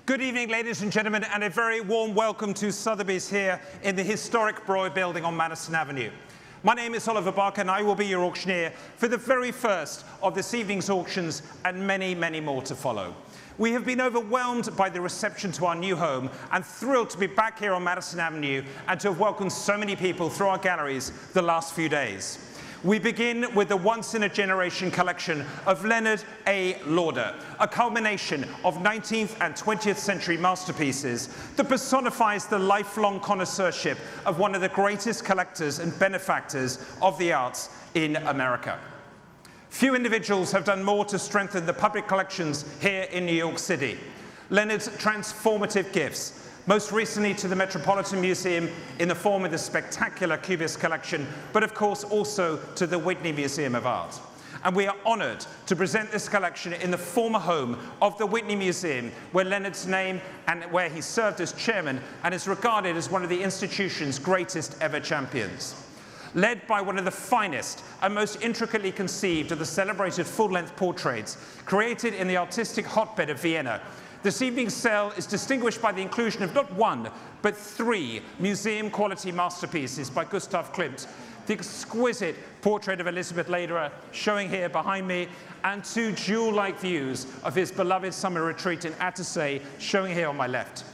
Good evening, ladies and gentlemen, and a very warm welcome to Sotheby's here in the historic Breuer Building on Madison Avenue. My name is Oliver Barker, and I will be your auctioneer for the very first of this evening's auctions and many, many more to follow. We have been overwhelmed by the reception to our new home and thrilled to be back here on Madison Avenue and to have welcomed so many people through our galleries the last few days. We begin with the once-in-a-generation collection of Leonard A. Lauder, a culmination of 19th and 20th century masterpieces that personifies the lifelong connoisseurship of one of the greatest collectors and benefactors of the arts in America. Few individuals have done more to strengthen the public collections here in New York City. Leonard's transformative gifts, most recently to the Metropolitan Museum in the form of the spectacular Cubist collection, but of course also to the Whitney Museum of Art. And we are honored to present this collection in the former home of the Whitney Museum, where Leonard's name and where he served as chairman and is regarded as one of the institution's greatest ever champions. Led by one of the finest and most intricately conceived of the celebrated full-length portraits created in the artistic hotbed of Vienna, this evening's sale is distinguished by the inclusion of not one, but three museum-quality masterpieces by Gustav Klimt, the exquisite portrait of Elisabeth Lederer, showing here behind me, and two jewel-like views of his beloved summer retreat in Attersee, showing here on my left.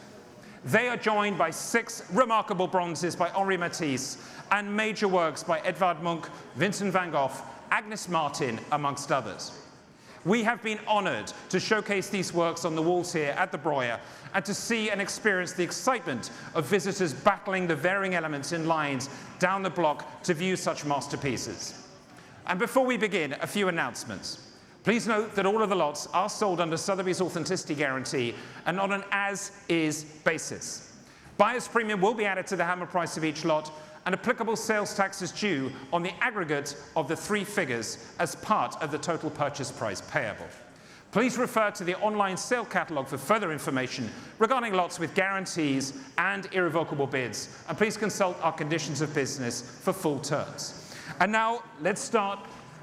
They are joined by 6 remarkable bronzes by Henri Matisse and major works by Edvard Munch, Vincent van Gogh, Agnes Martin, amongst others. We have been honored to showcase these works on the walls here at the Breuer and to see and experience the excitement of visitors battling the varying elements in lines down the block to view such masterpieces. And before we begin, a few announcements. Please note that all of the lots are sold under Sotheby's authenticity guarantee and on an as-is basis. Buyer's premium will be added to the hammer price of each lot, and applicable sales tax is due on the aggregate of the 3 figures as part of the total purchase price payable. Please refer to the online sale catalogue for further information regarding lots with guarantees and irrevocable bids, and please consult our conditions of business for full terms. And now let's start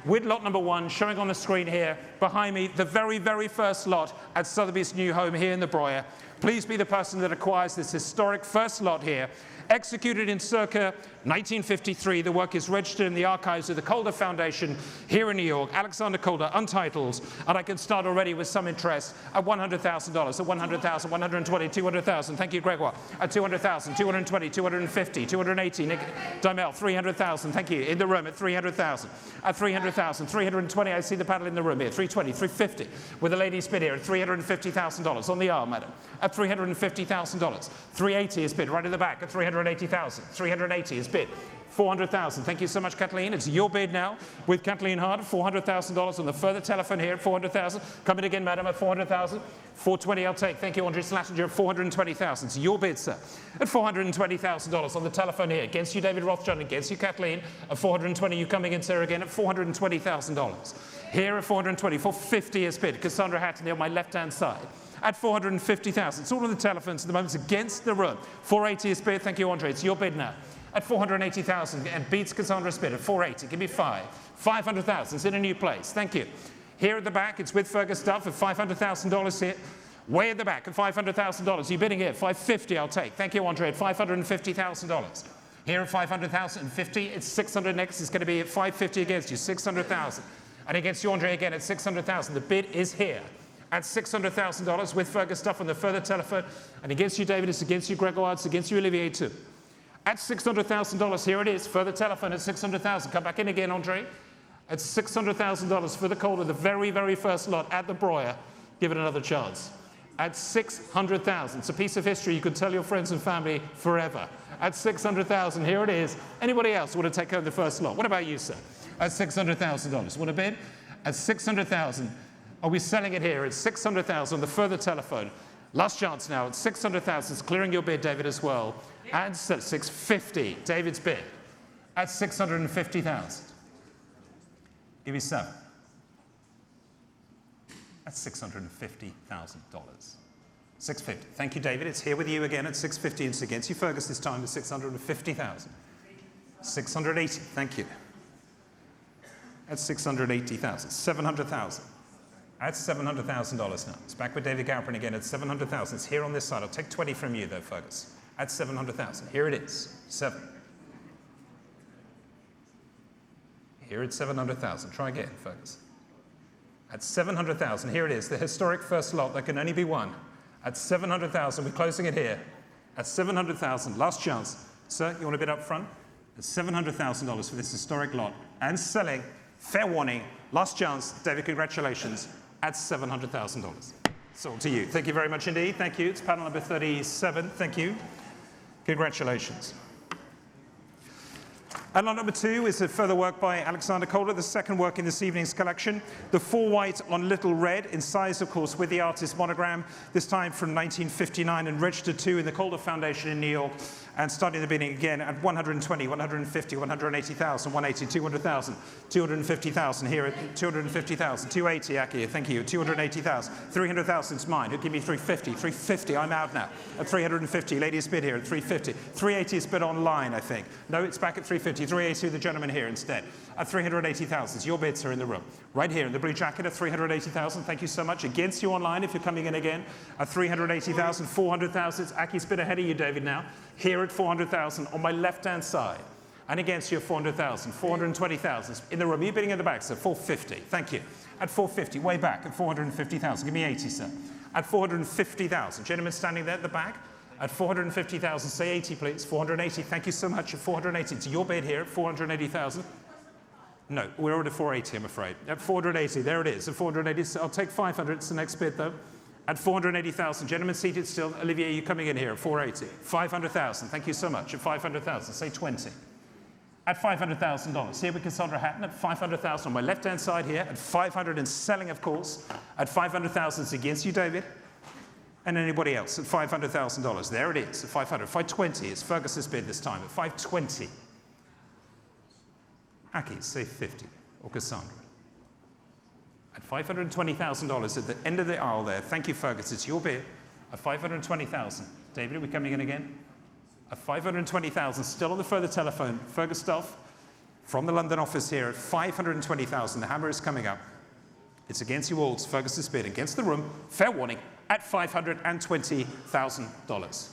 with lot number 1, showing on the screen here behind me, the very, very first lot at Sotheby's new home here in the Breuer. Please be the person that acquires this historic first lot here. Executed in circa 1953, the work is registered in the archives of the Calder Foundation here in New York. Alexander Calder, untitled, and I can start already with some interest at $100,000, at $100,000, 120, 200,000. Thank you, Gregoire. At 200,000, 220, 250, 280. Nick Dimel, 300,000. Thank you. In the room at 300,000. At 300,000, 320. I see the paddle in the room here. 320, 350. With a lady's bid here at $350,000 on the arm, madam. At $350,000. 380 is bid right at the back at 380,000. 380 is bid. 400,000. Thank you so much, Kathleen. It's your bid now with Kathleen Hart. $400,000 on the further telephone here at 400,000. Come in again, madam, at 400,000. 420 I'll take. Thank you, Andre Slatinger, at 420,000. It's your bid, sir. At $420,000 on the telephone here. Against you, David Rothschild. Against you, Kathleen. At 420, you coming in, sir, again at $420,000. Here at 420. 450 is bid. Cassandra Hatton on my left-hand side. At 450,000. It's all on the telephones at the moment. It's against the room. 480 is bid. Thank you, Andre. It's your bid now. At 480,000 and beats Cassandra's bid at 480. Give me 5. 500,000. It's in a new place. Thank you. Here at the back, it's with Fergus Duff at $500,000 here. Way at the back at $500,000. You bidding here? 550 I'll take. Thank you, Andre. At $550,000. Here at 500,050. It's 600 next. It's going to be at 550 against you. 600,000. And against you, Andre, again at 600,000. The bid is here. At $600,000 with Fergus Duff on the further telephone. And against you, David, it's against you, Gregoire, it's against you, Olivier, too. At $600,000, here it is, further telephone at $600,000. Come back in again, Andre. At $600,000 for the Calder, the very, very first lot at the Breuer. Give it another chance. At $600,000. It's a piece of history you could tell your friends and family forever. At $600,000, here it is. Anybody else want to take home the first lot? What about you, sir? At $600,000. Want to bid? At $600,000. Are we selling it here at $600,000 on the further telephone? Last chance now at $600,000. It's clearing your bid, David, as well. And $650. David's bid at $650,000. Give me 7. That's $650,000. $650. Thank you, David. It's here with you again at $650. And it's against you, Fergus, this time at $650,000. $680. Thank you. At $680,000. $700,000. At $700,000 now. It's back with David Galpin again at $700,000. It's here on this side. I'll take 20 from you though, Fergus. At $700,000. Here it is. 7. Here it's 700,000. Try again, Fergus. At 700,000. Here it is. The historic first lot. There can only be one. At 700,000. We're closing it here. At 700,000. Last chance. Sir, you want a bid up front? At $700,000 for this historic lot. And selling. Fair warning. Last chance. David, congratulations. At $700,000. It's all to you. Thank you very much indeed. Thank you. It's panel number 37. Thank you. Congratulations. And lot number 2 is a further work by Alexander Calder, the second work in this evening's collection. The 4 white on little red, in size, of course, with the artist's monogram, this time from 1959 and registered to in the Calder Foundation in New York, and starting the bidding again at 120, 150, 180,000, 180, 200,000, 250,000 here at 250,000, 280, Aki, thank you, 280,000, 300,000 is mine, who'll give me 350, 350, I'm out now, at 350, ladies bid here at 350, 380 is bid online, I think. No, it's back at 350, 380, the gentleman here instead, at 380,000, your bids are in the room. Right here in the blue jacket at 380,000, thank you so much. Against you online if you're coming in again, at 380,000, 400,000, it's Aki's bid ahead of you, David, now. Here at 400,000 on my left-hand side. And against you at 400,000, 420,000. In the room, you're bidding at the back, sir, 450. Thank you. At 450, way back at 450,000. Give me 80, sir. At 450,000. Gentlemen standing there at the back. At 450,000, say 80, please. 480, thank you so much. At 480, it's your bid here at 480,000. No, we're already at 480, I'm afraid. At 480, there it is. At 480, so I'll take 500. It's the next bid, though. At 480,000, gentlemen seated still. Olivier, you coming in here at 480. 500,000, thank you so much. At 500,000, say 20. At $500,000, here with Cassandra Hatton at 500,000 on my left-hand side here. At 500 and selling, of course. At 500,000, it's against you, David. And anybody else at $500,000. There it is, at 500. 520 is Fergus's bid this time, at 520. Aki, say 50, or Cassandra. At $520,000 at the end of the aisle there. Thank you, Fergus. It's your bid. At $520,000. David, are we coming in again? At $520,000, still on the further telephone. Fergus Stuff from the London office here at $520,000. The hammer is coming up. It's against you all. It's Fergus's bid. Against the room. Fair warning. At $520,000.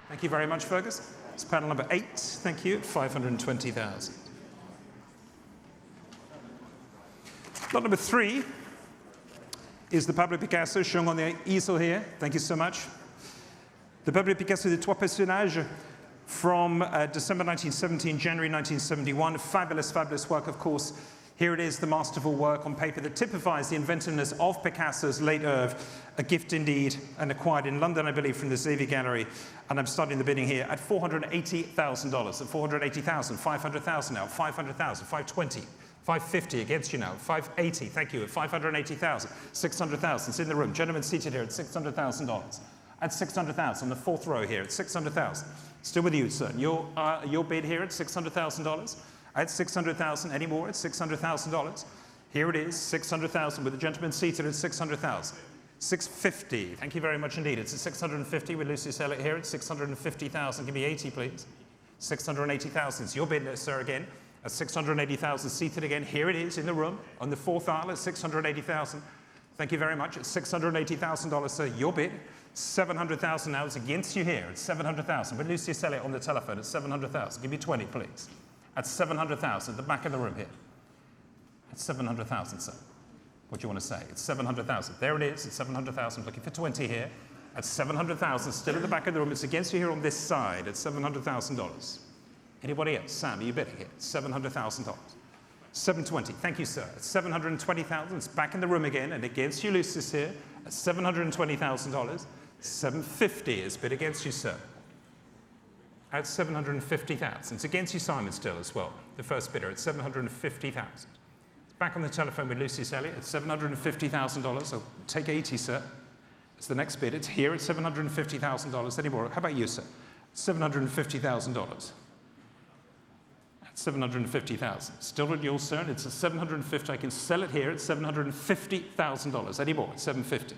Thank you very much, Fergus. It's panel number 8. Thank you. At $520,000. Lot number 3 is the Pablo Picasso shown on the easel here. Thank you so much. The Pablo Picasso des Trois Personnages from December 1917, January 1971. Fabulous, fabulous work, of course. Here it is, the masterful work on paper that typifies the inventiveness of Picasso's late oeuvre, a gift indeed, and acquired in London, I believe, from the Xavier Gallery. And I'm starting the bidding here at $480,000. At 480,000, 500,000 now, 500,000, 520. 550 against you now, 580, thank you, at 580,000, 600,000, it's in the room. Gentlemen seated here at $600,000. At 600,000, on the 4th row here at 600,000. Still with you, sir. Your bid here at $600,000. At 600,000, any more at $600,000. Here it is, 600,000 with the gentleman seated at 600,000. 650, thank you very much indeed. It's at 650 with Lucy Sellett here at 650,000. Give me 80, please. 680,000, it's your bid, sir, again. At 680,000 seated again. Here it is in the room on the 4th aisle at 680,000. Thank you very much. At $680,000, sir, your bid. 700,000 now. It's against you here at 700,000. But Lucy Sellett on the telephone at 700,000. Give me 20, please. At 700,000, the back of the room here. At 700,000, sir. What do you want to say? It's 700,000. There it is. It's 700,000. Looking for 20 here. At 700,000, still at the back of the room. It's against you here on this side at $700,000. Anybody else? Sam, are you bidding here? $700,000. 720. Thank you, sir. At 720,000. It's back in the room again, and against you, Lucis here at $720,000. 750 is bid against you, sir. At 750,000. It's against you, Simon, still as well. The first bidder at 750,000. It's back on the telephone with Lucy Elliott at $750,000. I'll take 80, sir. It's the next bid. It's here at $750,000. Any more? How about you, sir? $750,000. 750,000. Still at your turn. It's at 750. I can sell it here at $750,000. Any more? 750. Do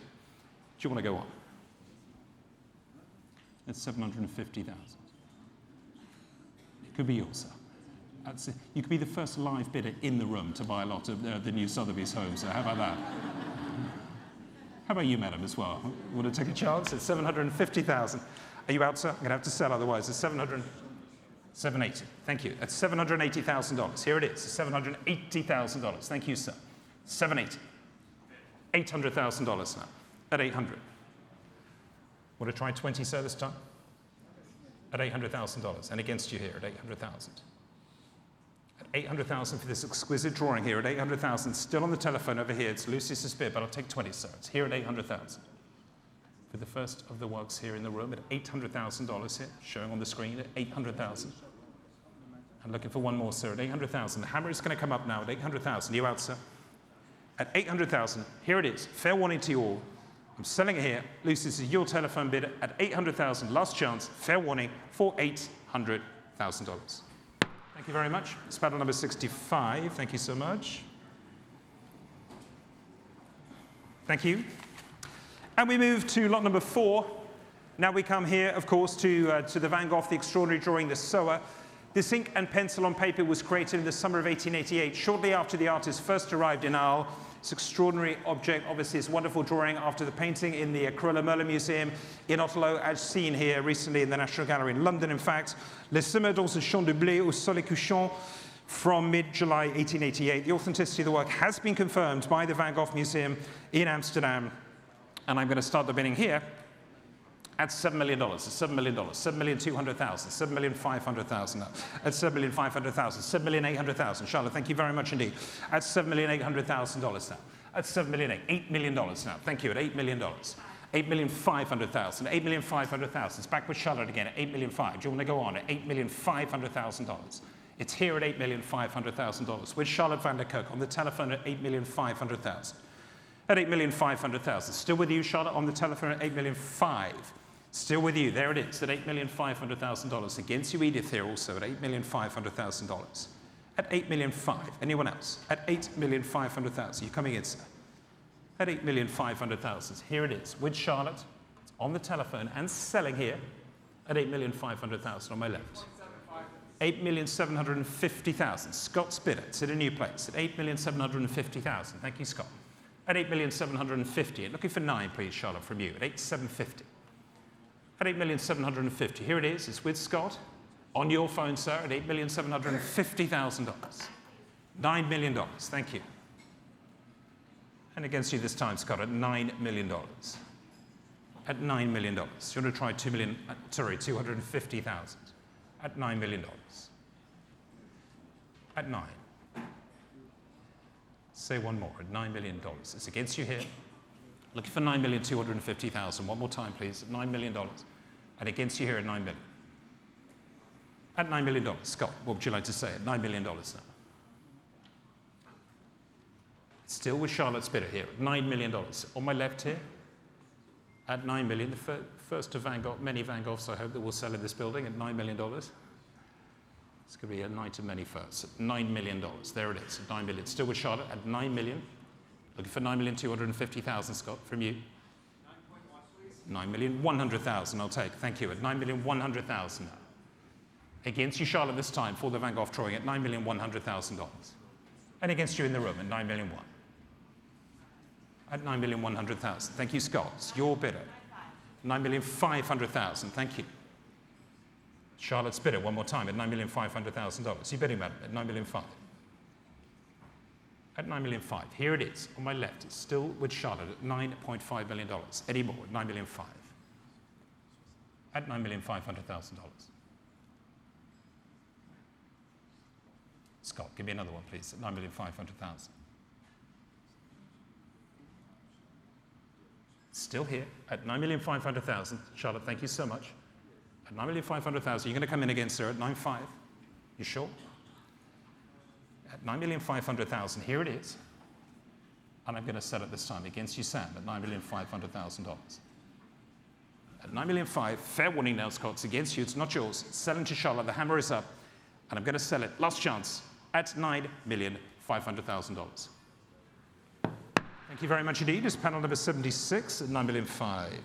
you want to go on? It's 750,000. It could be yours, sir. You could be the first live bidder in the room to buy a lot of the new Sotheby's homes. So how about that? How about you, madam, as well? Want to take a chance? It's 750,000. Are you out, sir? I'm going to have to sell otherwise. It's 780. Thank you. That's $780,000. Here it is. $780,000. Thank you, sir. 780. $800,000 now. At 800. Want to try 20, sir, this time? At $800,000. And against you here at 800,000. At 800,000 for this exquisite drawing here at 800,000. Still on the telephone over here. It's Lucius' Spear, but I'll take 20, sir. It's here at 800,000. For the first of the works here in the room at $800,000 here, showing on the screen at 800,000. I'm looking for one more, sir, at 800,000. The hammer is going to come up now at 800,000. You out, sir? At 800,000. Here it is. Fair warning to you all. I'm selling it here. Lucius is your telephone bid at 800,000. Last chance. Fair warning for $800,000. Thank you very much. It's battle number 65. Thank you so much. Thank you. And we move to lot number 4. Now we come here, of course, to the Van Gogh, the extraordinary drawing, the Sower. This ink and pencil on paper was created in the summer of 1888, shortly after the artist first arrived in Arles. This extraordinary object, obviously, this wonderful drawing after the painting in the Kröller-Müller Museum in Otterlo, as seen here recently in the National Gallery in London, in fact. Les Semeur dans un champ de blé au soleil couchant from mid-July 1888. The authenticity of the work has been confirmed by the Van Gogh Museum in Amsterdam. And I'm going to start the bidding here at $7 million. It's $7 million. $7,200,000. $7,500,000. At $7,500,000. $7,800,000. Charlotte, thank you very much indeed. At $7,800,000 now. At $7 million now. Thank you. At $8 million. $8,500,000. $8,500,000. It's back with Charlotte again at $8,500,000. Do you want to go on at $8,500,000? It's here at $8,500,000 with Charlotte van der Kirk on the telephone at $8,500,000. At $8,500,000. Still with you, Charlotte, on the telephone at $8,500,000. Still with you. There it is, at $8,500,000. Against you, Edith, here also at $8,500,000. At $8,500,000. Anyone else? At $8,500,000. You coming in, sir? At $8,500,000. Here it is, with Charlotte, on the telephone and selling here at $8,500,000 on my left. $8,750,000. Scott's bidder. It's at a new place at $8,750,000. Thank you, Scott. At $8,750,000. Looking for 9, please, Charlotte, from you. At $8,750,000. At $8,750,000. Here it is. It's with Scott. On your phone, sir, at $8,750,000. $9 million. Thank you. And against you this time, Scott, at $9 million. At $9 million. You want to try $250,000. At $9 million. At 9. Say one more, at $9 million. It's against you here. Looking for $9,250,000. One more time, please, at $9 million. And against you here at $9 million. At $9 million. Scott, what would you like to say at $9 million now? Still with Charlotte's bidder here at $9 million. On my left here, at $9 million. The first of Van Gogh, many Van Goghs, I hope, that will sell in this building at $9 million. It's going to be a night of many firsts. At $9 million. There it is, at $9 million. Still with Charlotte at $9 million. Looking for $9,250,000, Scott, from you. 9,100,000, I'll take. Thank you. At $9,100,000 now. Against you, Charlotte, this time for the Van Gogh drawing at $9,100,000. And against you in the room at $9,100,000. At $9,100,000. Thank you, Scott. It's your bidder. $9,500,000. Thank you. Charlotte's bidder one more time at $9,500,000. You bidding, madam, at $9,500,000. At $9,500,000. Here it is on my left. It's still with Charlotte at $9.5 million. Eddie Moore at $9,500,000. At $9,500,000. Scott, give me another one, please, at $9,500,000. Still here at $9,500,000. Charlotte, thank you so much. At $9,500,000, you're going to come in again, sir, at $9,500,000. You sure? At $9,500,000, here it is. And I'm going to sell it this time against you, Sam, at $9,500,000. At $9,500,000, fair warning now, Scott, it's against you, it's not yours. It's selling to Charlotte, the hammer is up, and I'm going to sell it, last chance, at $9,500,000. Thank you very much indeed. It's panel number 76 at $9,500,000.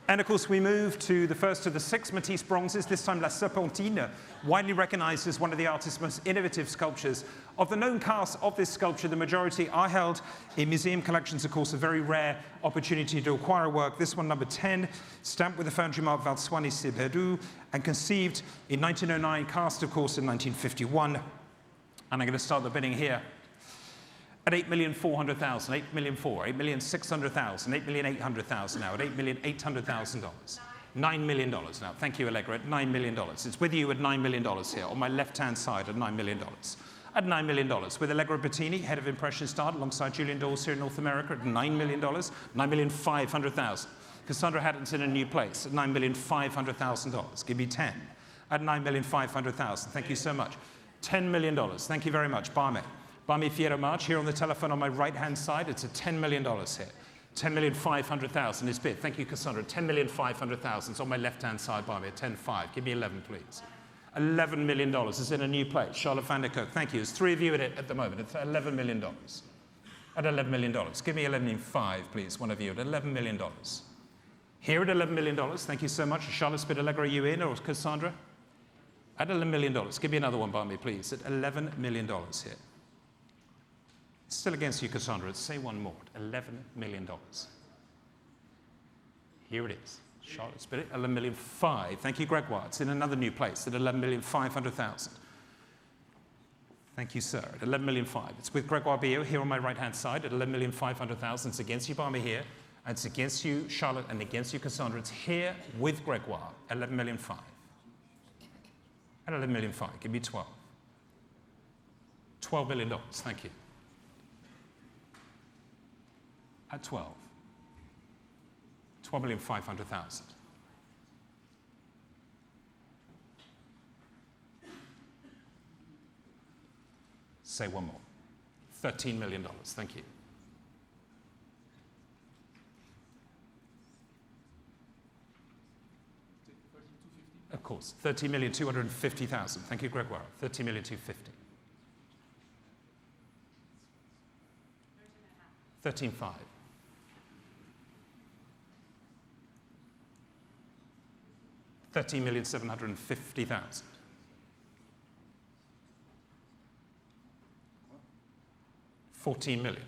And of course, we move to the first of the 6 Matisse bronzes, this time La Serpentine, widely recognized as one of the artist's most innovative sculptures. Of the known cast of this sculpture, the majority are held in museum collections, of course, a very rare opportunity to acquire a work. This one, number 10, stamped with the foundry mark Valsoine c'est Perdu, and conceived in 1909, cast, of course, in 1951. And I'm going to start the bidding here at 8,400,000, 8,400,000, 8,600,000, 8,800,000 now, at $8,800,000. $9 million now. Thank you, Allegra, at $9 million. It's with you at $9 million here, on my left-hand side at $9 million. At $9 million, with Allegra Bettini, head of Impressionist art, alongside Julian Dawes here in North America at $9 million, $9,500,000. Cassandra Haddon's in a new place at $9,500,000. Give me 10. At $9,500,000. Thank you so much. $10 million. Thank you very much. Barmaid. Barmaid Fiero March here on the telephone on my right-hand side. It's at $10 million here. $10,500,000 is bid. Thank you, Cassandra. $10,500,000 is on my left-hand side, Barmaid. 10.5. Give me 11, please. $11 million is in a new place. Charlotte van der Kook. Thank you. There's 3 of you in it at the moment. It's $11 million. At $11 million. Give me 11.5, please. One of you at $11 million. Here at $11 million. Thank you so much. Charlotte's bid. Allegra, are you in, or Cassandra? At $11 million. Give me another one, Barmaid, please. At $11 million here. Still against you, Cassandra. Say one more. $11 million. Here it is. Charlotte Spirit, $11.5 million. Thank you, Gregoire. It's in another new place at $11,500,000. Thank you, sir. At $11.5 million. It's with Gregoire Bio here on my right-hand side at $11,500,000. It's against you, Barmy, here. And it's against you, Charlotte, and against you, Cassandra. It's here with Gregoire. $11.5 million. At $11.5 million. Give me 12. $12 million. Thank you. At 12. $12,500,000. Say one more. $13 million. Thank you. Of course. $13,250,000. Thank you, Gregoire. $13,250,000. 13.5. $13,750,000. $14 million.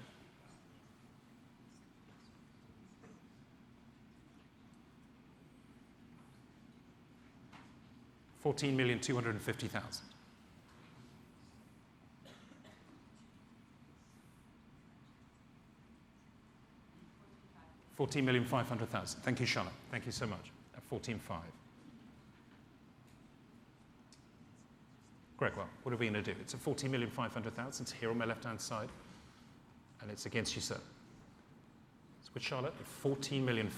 $14,250,000. $14,500,000. Thank you, Charlotte. Thank you so much. At 14.5. Gregoire, what are we going to do? It's at $14,500,000. It's here on my left-hand side. And it's against you, sir. It's with Charlotte at $14.5 million.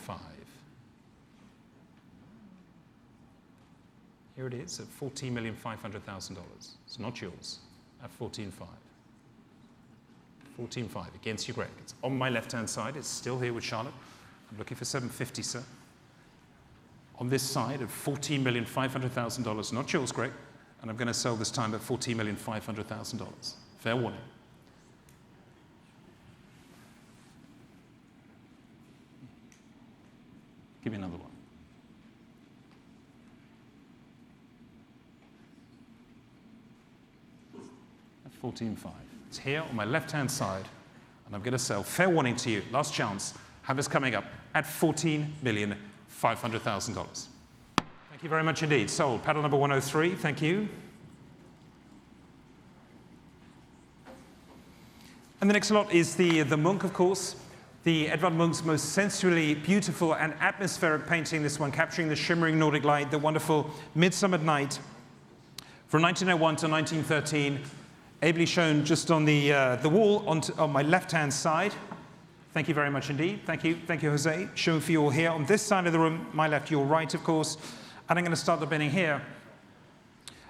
Here it is at $14,500,000. It's not yours. At 14.5. 14.5 against you, Greg. It's on my left-hand side. It's still here with Charlotte. I'm looking for $750,000, sir. On this side at $14,500,000. Not yours, Greg. And I'm going to sell this time at $14,500,000. Fair warning. Give me another one. At 14.5. It's here on my left-hand side, and I'm going to sell. Fair warning to you. Last chance. Have this coming up at $14,500,000. Thank you very much indeed. Sold. Paddle number 103. Thank you. And the next lot is the Munch, of course. The Edvard Munch's most sensually beautiful and atmospheric painting. This one capturing the shimmering Nordic light, the wonderful Midsummer Night from 1901 to 1913. Ably shown just on the wall on my left-hand side. Thank you very much indeed. Thank you, Jose. Shown for you all here on this side of the room, my left, your right, of course. And I'm going to start the bidding here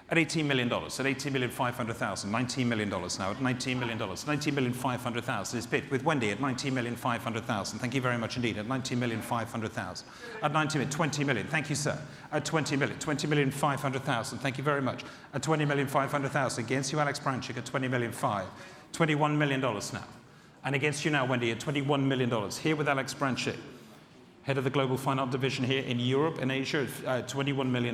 at $18 million, at $18,500,000, $19 million now, at $19 million, $19,500,000 is bid with Wendy at $19,500,000. Thank you very much indeed, at $19,500,000. At $20 million, thank you, sir. At $20 million, $20,500,000, thank you very much. At $20,500,000, against you, Alex Branchik, at $20,500,000, $21 million now. And against you now, Wendy, at $21 million, here with Alex Branchik. Head of the Global Fine Art Division here in Europe and Asia at $21 million.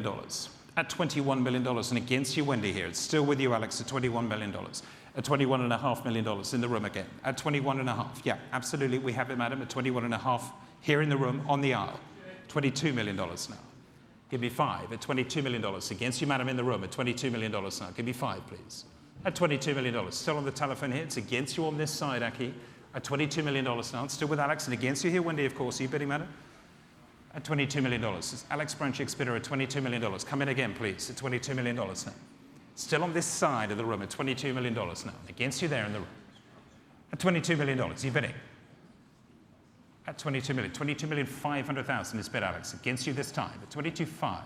At $21 million, and against you, Wendy here. It's still with you, Alex, at $21 million. At $21.5 million in the room again. At 21.5, yeah, absolutely, we have it, madam, at 21.5 here in the room on the aisle. $22 million now. Give me 5 at $22 million. Against you, madam, in the room at $22 million now. Give me 5, please. At $22 million. Still on the telephone here. It's against you on this side, Aki. At $22 million now. It's still with Alex, and against you here, Wendy, of course. Are you bidding, madam? At $22 million. It's Alex Branchik's bidder at $22 million. Come in again, please, at $22 million now. Still on this side of the room at $22 million now. Against you there in the room. At $22 million. Are you bidding? At 22 million, 22,500,000 is bid, Alex. Against you this time at 22.5.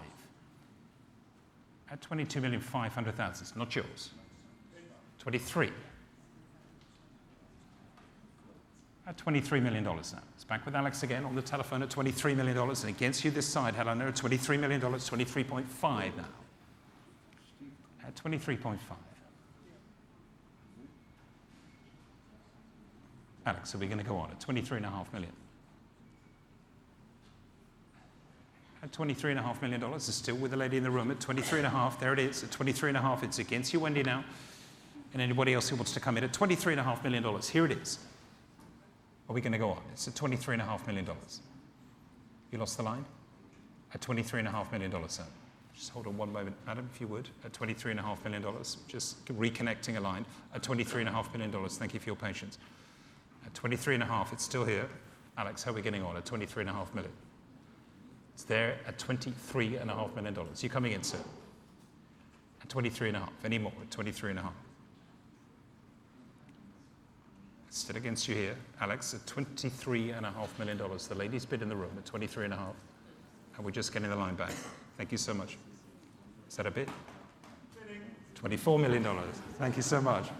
At 22,500,000, it's not yours. 23. At $23 million now. It's back with Alex again on the telephone at $23 million. And against you this side, Helena, at $23 million, 23.5 now. At 23.5. Alex, are we going to go on at 23.5 million? At $23.5 million, is still with the lady in the room at 23.5. There it is, at 23.5. It's against you, Wendy, now. And anybody else who wants to come in at $23.5 million. Here it is. Are we going to go on? It's at $23.5 million. You lost the line? At $23.5 million, sir. Just hold on one moment, madam, if you would. At $23.5 million. Just reconnecting a line. At $23.5 million. Thank you for your patience. At 23.5, it's still here. Alex, how are we getting on at 23.5 million? It's there at $23.5 million. You coming in, sir? At 23.5. Any more at 23.5? It's still against you here, Alex, at $23.5 million. The lady's bid in the room at 23.5. And we're just getting the line back. Thank you so much. Is that a bid? $24 million. Thank you so much.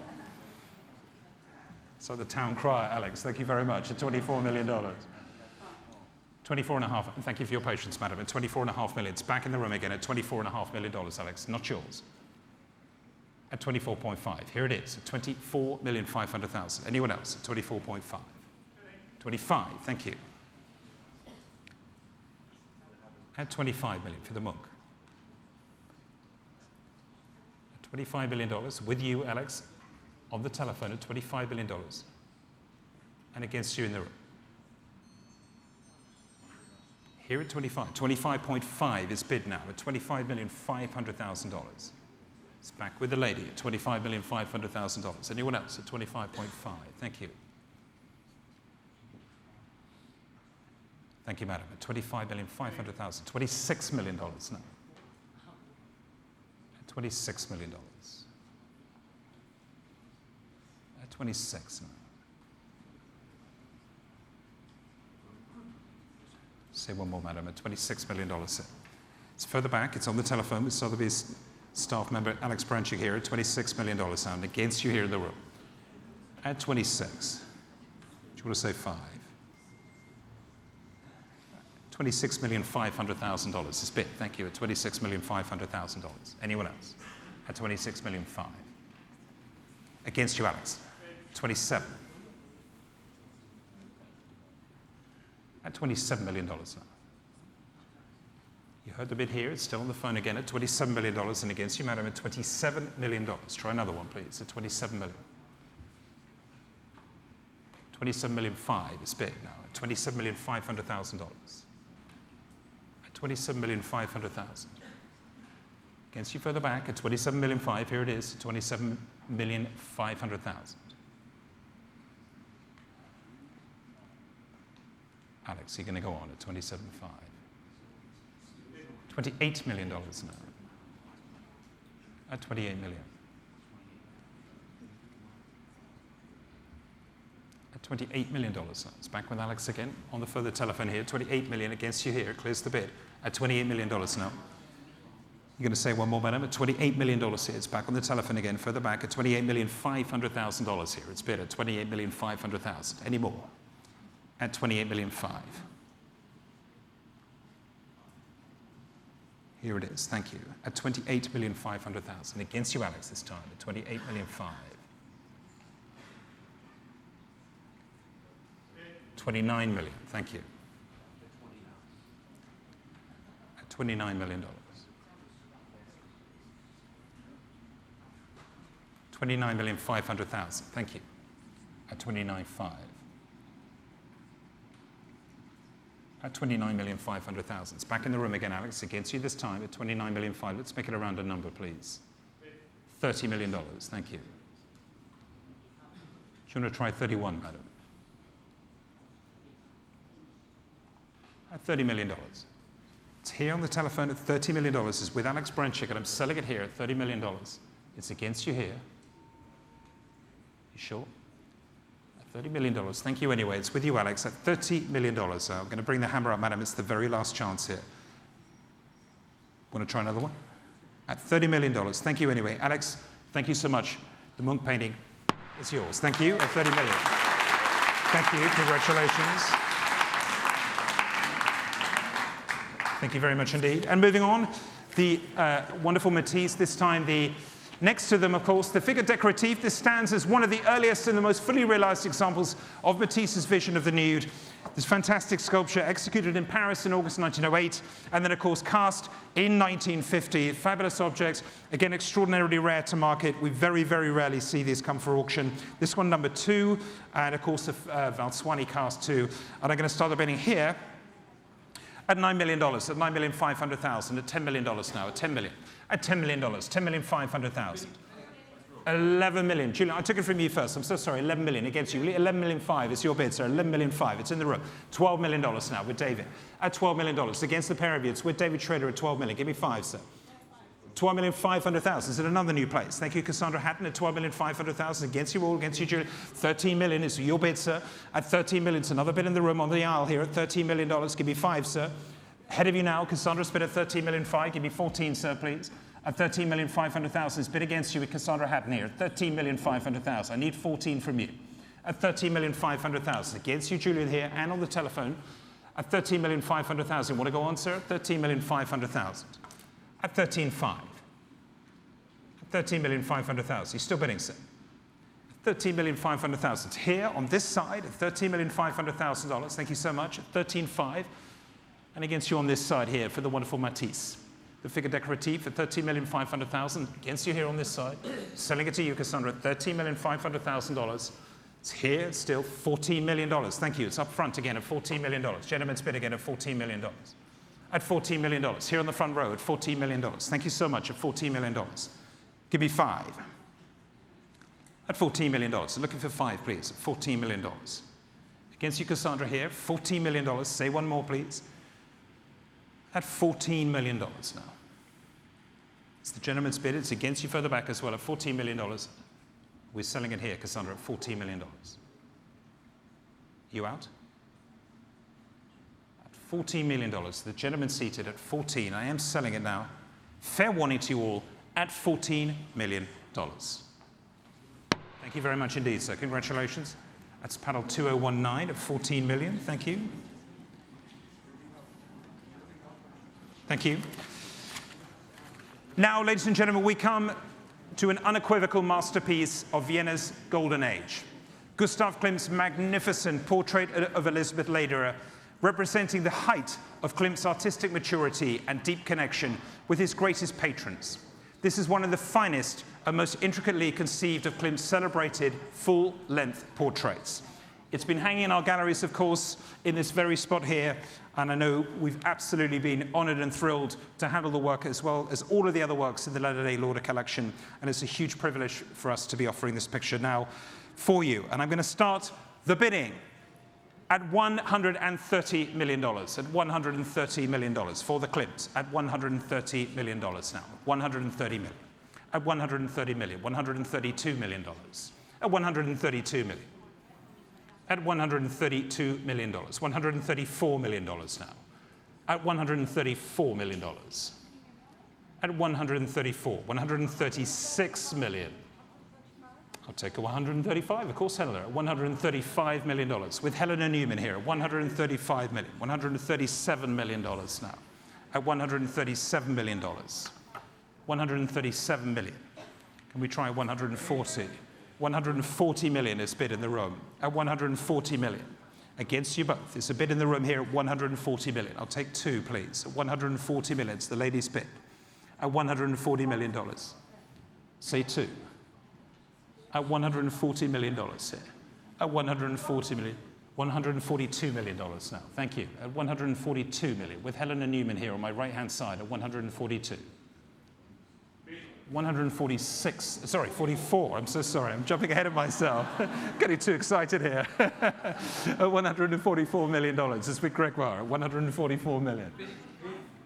So the town crier, Alex, thank you very much, at $24 million. 24.5, thank you for your patience, madam, at 24.5 million. It's back in the room again at $24.5 million, Alex, not yours. At 24.5, here it is, at 24,500,000. Anyone else at 24.5? 25, thank you. At 25 million for the monk. At $25 million, with you, Alex, on the telephone at $25 billion. And against you in the room. Here at 25. 25.5 is bid now at $25,500,000. It's back with the lady at $25,500,000. Anyone else at 25.5? Thank you. Thank you, madam. At $25,500,000. $26 million now. At $26 million. At 26 now. Say one more, madam, at $26 million. It's further back. It's on the telephone with Sotheby's staff member Alex Branchik here at $26 million sound against you here in the room. At 26. Do you want to say 5? $26,500,000 is bid. Thank you. At $26,500,000. Anyone else? At $26,500,000. Against you, Alex. 27. At $27 million now. You heard the bid here. It's still on the phone again at $27 million. And against you, madam, at $27 million. Try another one, please. At $27 million. $27,500,000 is bid now. At $27,500,000. At $27,500,000. Against you further back at $27,500,000. Here it is. $27,500,000. Alex, you're going to go on at 27.5. $28 million now. At 28 million. At $28 million. It's back with Alex again on the further telephone here. 28 million against you here. Clears the bid. At $28 million now. You're going to say one more, madam. At $28 million here. It's back on the telephone again. Further back at $28,500,000 here. It's bid at $28,500,000. Any more? At $28,500,000. Here it is, thank you. At $28,500,000. Against you, Alex, this time. At $28,500,000. 29 million, thank you. $29 million. $29,500,000. Thank you. At 29.5. At 29,500,000. It's back in the room again, Alex. Against you this time at 29,500,000. Let's make it a rounded number, please. $30 million. Thank you. Do you want to try 31, madam? At $30 million. It's here on the telephone at $30 million. It's with Alex Brenchick, and I'm selling it here at $30 million. It's against you here. You sure? At $30 million. Thank you anyway. It's with you, Alex, at $30 million. I'm going to bring the hammer up, madam. It's the very last chance here. Want to try another one? At $30 million. Thank you anyway. Alex, thank you so much. The Munch painting is yours. Thank you. At $30 million. Thank you. Congratulations. Thank you very much indeed. And moving on, the wonderful Matisse, this time next to them, of course, the figure decorative. This stands as one of the earliest and the most fully realized examples of Matisse's vision of the nude. This fantastic sculpture executed in Paris in August 1908, and then, of course, cast in 1950. Fabulous object, again, extraordinarily rare to market. We very, very rarely see these come for auction. This one, number 2, and, of course, the Valswani cast 2. And I'm going to start the bidding here at $9 million, at $9,500,000, at $10 million now, at $10 million. At $10 million, $10,500,000. 11 million. Julian, I took it from you first. I'm so sorry. 11 million against you. 11,500,000 is your bid, sir. 11,500,000. It's in the room. $12 million now with David. At $12 million against the pair of you. It's with David Schrader at 12 million. Give me 5, sir. 12,500,000. Is it another new place? Thank you, Cassandra Hatton at 12,500,000. Against you all, against you, Julian. 13 million is your bid, sir. At 13 million, it's another bid in the room on the aisle here at $13 million. Give me 5, sir. Ahead of you now, Cassandra's bid at 13,500,000. Give me 14, sir, please. At 13,500,000 is bid against you with Cassandra Hatton here at 13,500,000. I need 14 from you. At 13,500,000 against you, Julian, here and on the telephone. At 13,500,000. Want to go on, sir? 13,500,000. At 13,500,000. At 13,500,000. You're still bidding, sir. 13,500,000. It's here on this side at $13,500,000. Thank you so much. At 13,500,000. And against you on this side here for the wonderful Matisse. The figure decorative for $13,500,000 against you here on this side. Selling it to you, Cassandra, at $13,500,000. It's here still, $14 million. Thank you. It's up front again at $14 million. Gentleman's bid again at $14 million. At $14 million. Here on the front row at $14 million. Thank you so much at $14 million. Give me 5. At $14 million. So looking for 5, please. At $14 million. Against you, Cassandra, here. $14 million. Say one more, please. At $14 million now. It's the gentleman's bid. It's against you further back as well at $14 million. We're selling it here, Cassandra, at $14 million. You out? At $14 million. The gentleman seated at 14. I am selling it now. Fair warning to you all at $14 million. Thank you very much indeed, sir. Congratulations. That's panel 2019 at 14 million. Thank you. Thank you. Now, ladies and gentlemen, we come to an unequivocal masterpiece of Vienna's golden age. Gustav Klimt's magnificent portrait of Elisabeth Lederer, representing the height of Klimt's artistic maturity and deep connection with his greatest patrons. This is one of the finest and most intricately conceived of Klimt's celebrated full-length portraits. It's been hanging in our galleries, of course, in this very spot here, and I know we've absolutely been honored and thrilled to handle the work as well as all of the other works in the Leonard A. Lauder Collection, and it's a huge privilege for us to be offering this picture now for you. And I'm going to start the bidding at $130 million, at $130 million for the Klimt, at $130 million now, $130 million, at $130 million, $132 million, at $132 million. At $132 million, $134 million now. At $134 million. At 134, 136 million. I'll take a 135, of course, Helena, at $135 million. With Helena Newman here, at $135 million, $137 million now. At $137 million. $137 million. Can we try 140? 140 million is bid in the room. At 140 million. Against you both. There's a bid in the room here at 140 million. I'll take two, please. At 140 million. It's the ladies' bid. At $140 million. Say two. At $140 million here. At 140 million. $142 million now. Thank you. At 142 million. With Helena Newman here on my right-hand side at 142. 146, sorry, 44. I'm so sorry. I'm jumping ahead of myself. Getting too excited here. At $144 million. It's with Gregoire at 144 million.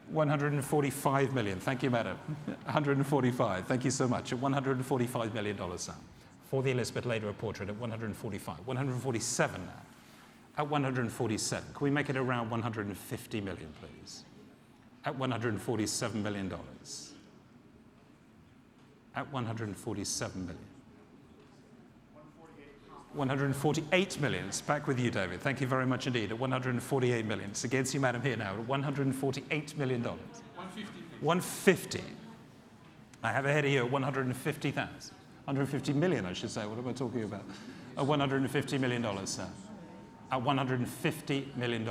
145 million. Thank you, madam. 145. Thank you so much. At $145 million now. For the Elisabeth Lederer portrait at 145. 147 now. At 147. Can we make it around 150 million, please? At $147 million. At 147 million. 148 million. It's back with you, David. Thank you very much indeed. At 148 million. It's against you, madam, here now. At $148 million. 150. I have a head here at 150,000. 150 million, I should say. What am I talking about? At $150 million, sir. At $150 million.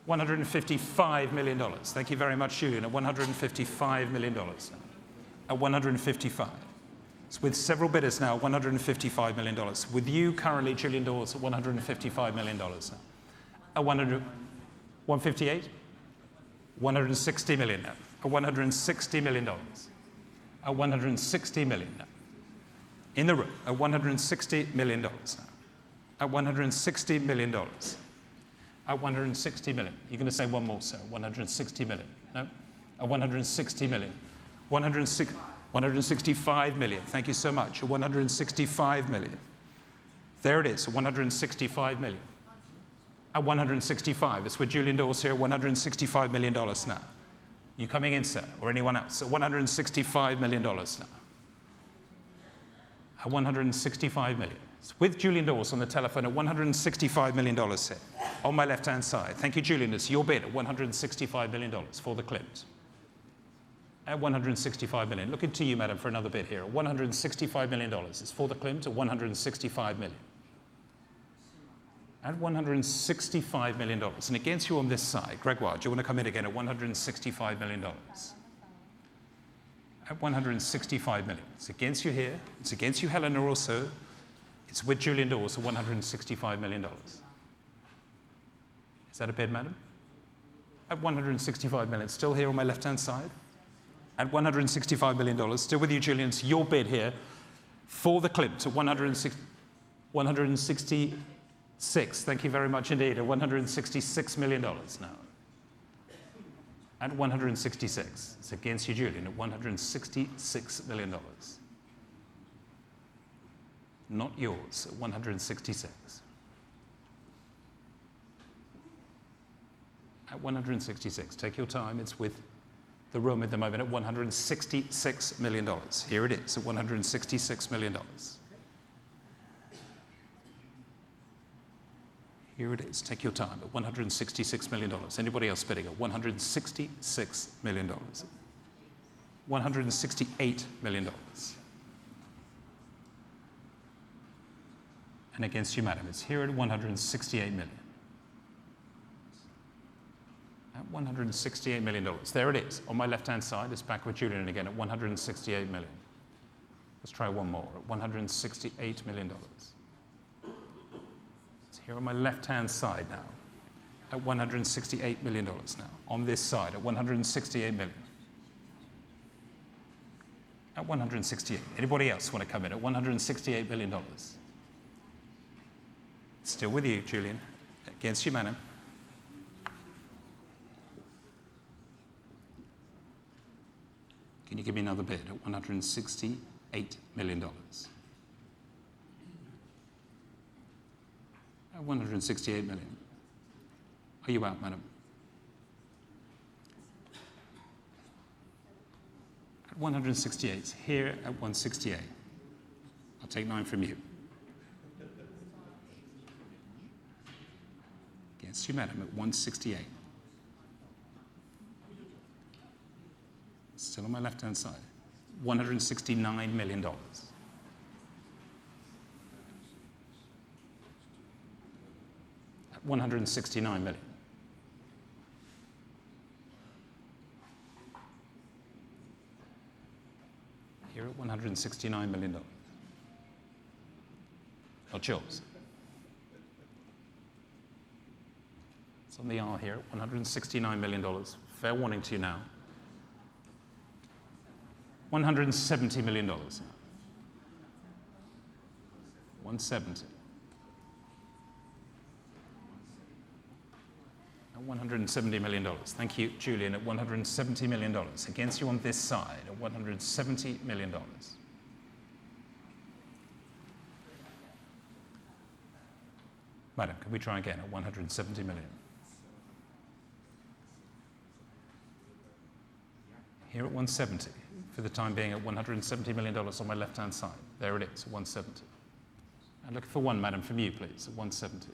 $155 million. Thank you very much, Julian. At $155 million. At 155. It's with several bidders now, $155 million. With you currently, Julian Dawes, at $155 million. At 158? 160 million now. At $160 million. At 160 million now. In the room, at $160 million now. At $160 million. At 160 million. You're going to say one more, sir. 160 million. No? At 160 million. 165 million. Thank you so much. 165 million. There it is. 165 million. At 165. It's with Julian Dawes here. $165 million now. You coming in, sir, or anyone else? At $165 million now. At 165 million. It's with Julian Dawes on the telephone at $165 million here. On my left-hand side. Thank you, Julian. It's your bid at $165 million for the Klimt. At 165 million. Looking to you, madam, for another bid here. At $165 million. It's for the Klimt at 165 million. At $165 million. And against you on this side, Gregoire, do you want to come in again at $165 million? At 165 million. It's against you here. It's against you, Helena, also. It's with Julian Dawes at $165 million. Is that a bid, madam? At 165 million. Still here on my left-hand side. At $165 million. Still with you, Julian. It's your bid here for the Klimt at 166. Thank you very much indeed. At $166 million now. At 166. It's against you, Julian, at $166 million. Not yours, at 166. At 166. Take your time. It's with the room at the moment at $166 million. Here it is, at $166 million. Here it is. Take your time at $166 million. Anybody else bidding at $166 million? $168 million. And against you, madam, it's here at $168 million. At $168 million. There it is. On my left-hand side, it's back with Julian again at $168 million. Let's try one more at $168 million. It's here on my left-hand side now at $168 million now. On this side at $168 million. At 168. Anybody else want to come in at $168 million? Still with you, Julian. Against you, madam. Can you give me another bid at $168 million? At 168 million. Are you out, madam? At 168. Here at 168. I'll take 9 from you. Against you, madam, at 168. Still on my left-hand side. $169 million. At 169 million. Here at $169 million. Not yours. It's on the R here, $169 million. Fair warning to you now. $170 million. 170. At $170 million. Thank you, Julian, at $170 million. Against you on this side at $170 million. Madam, can we try again at 170 million? Here at 170, for the time being at $170 million on my left-hand side. There it is, 170. And look for one, madam, from you, please, at 170.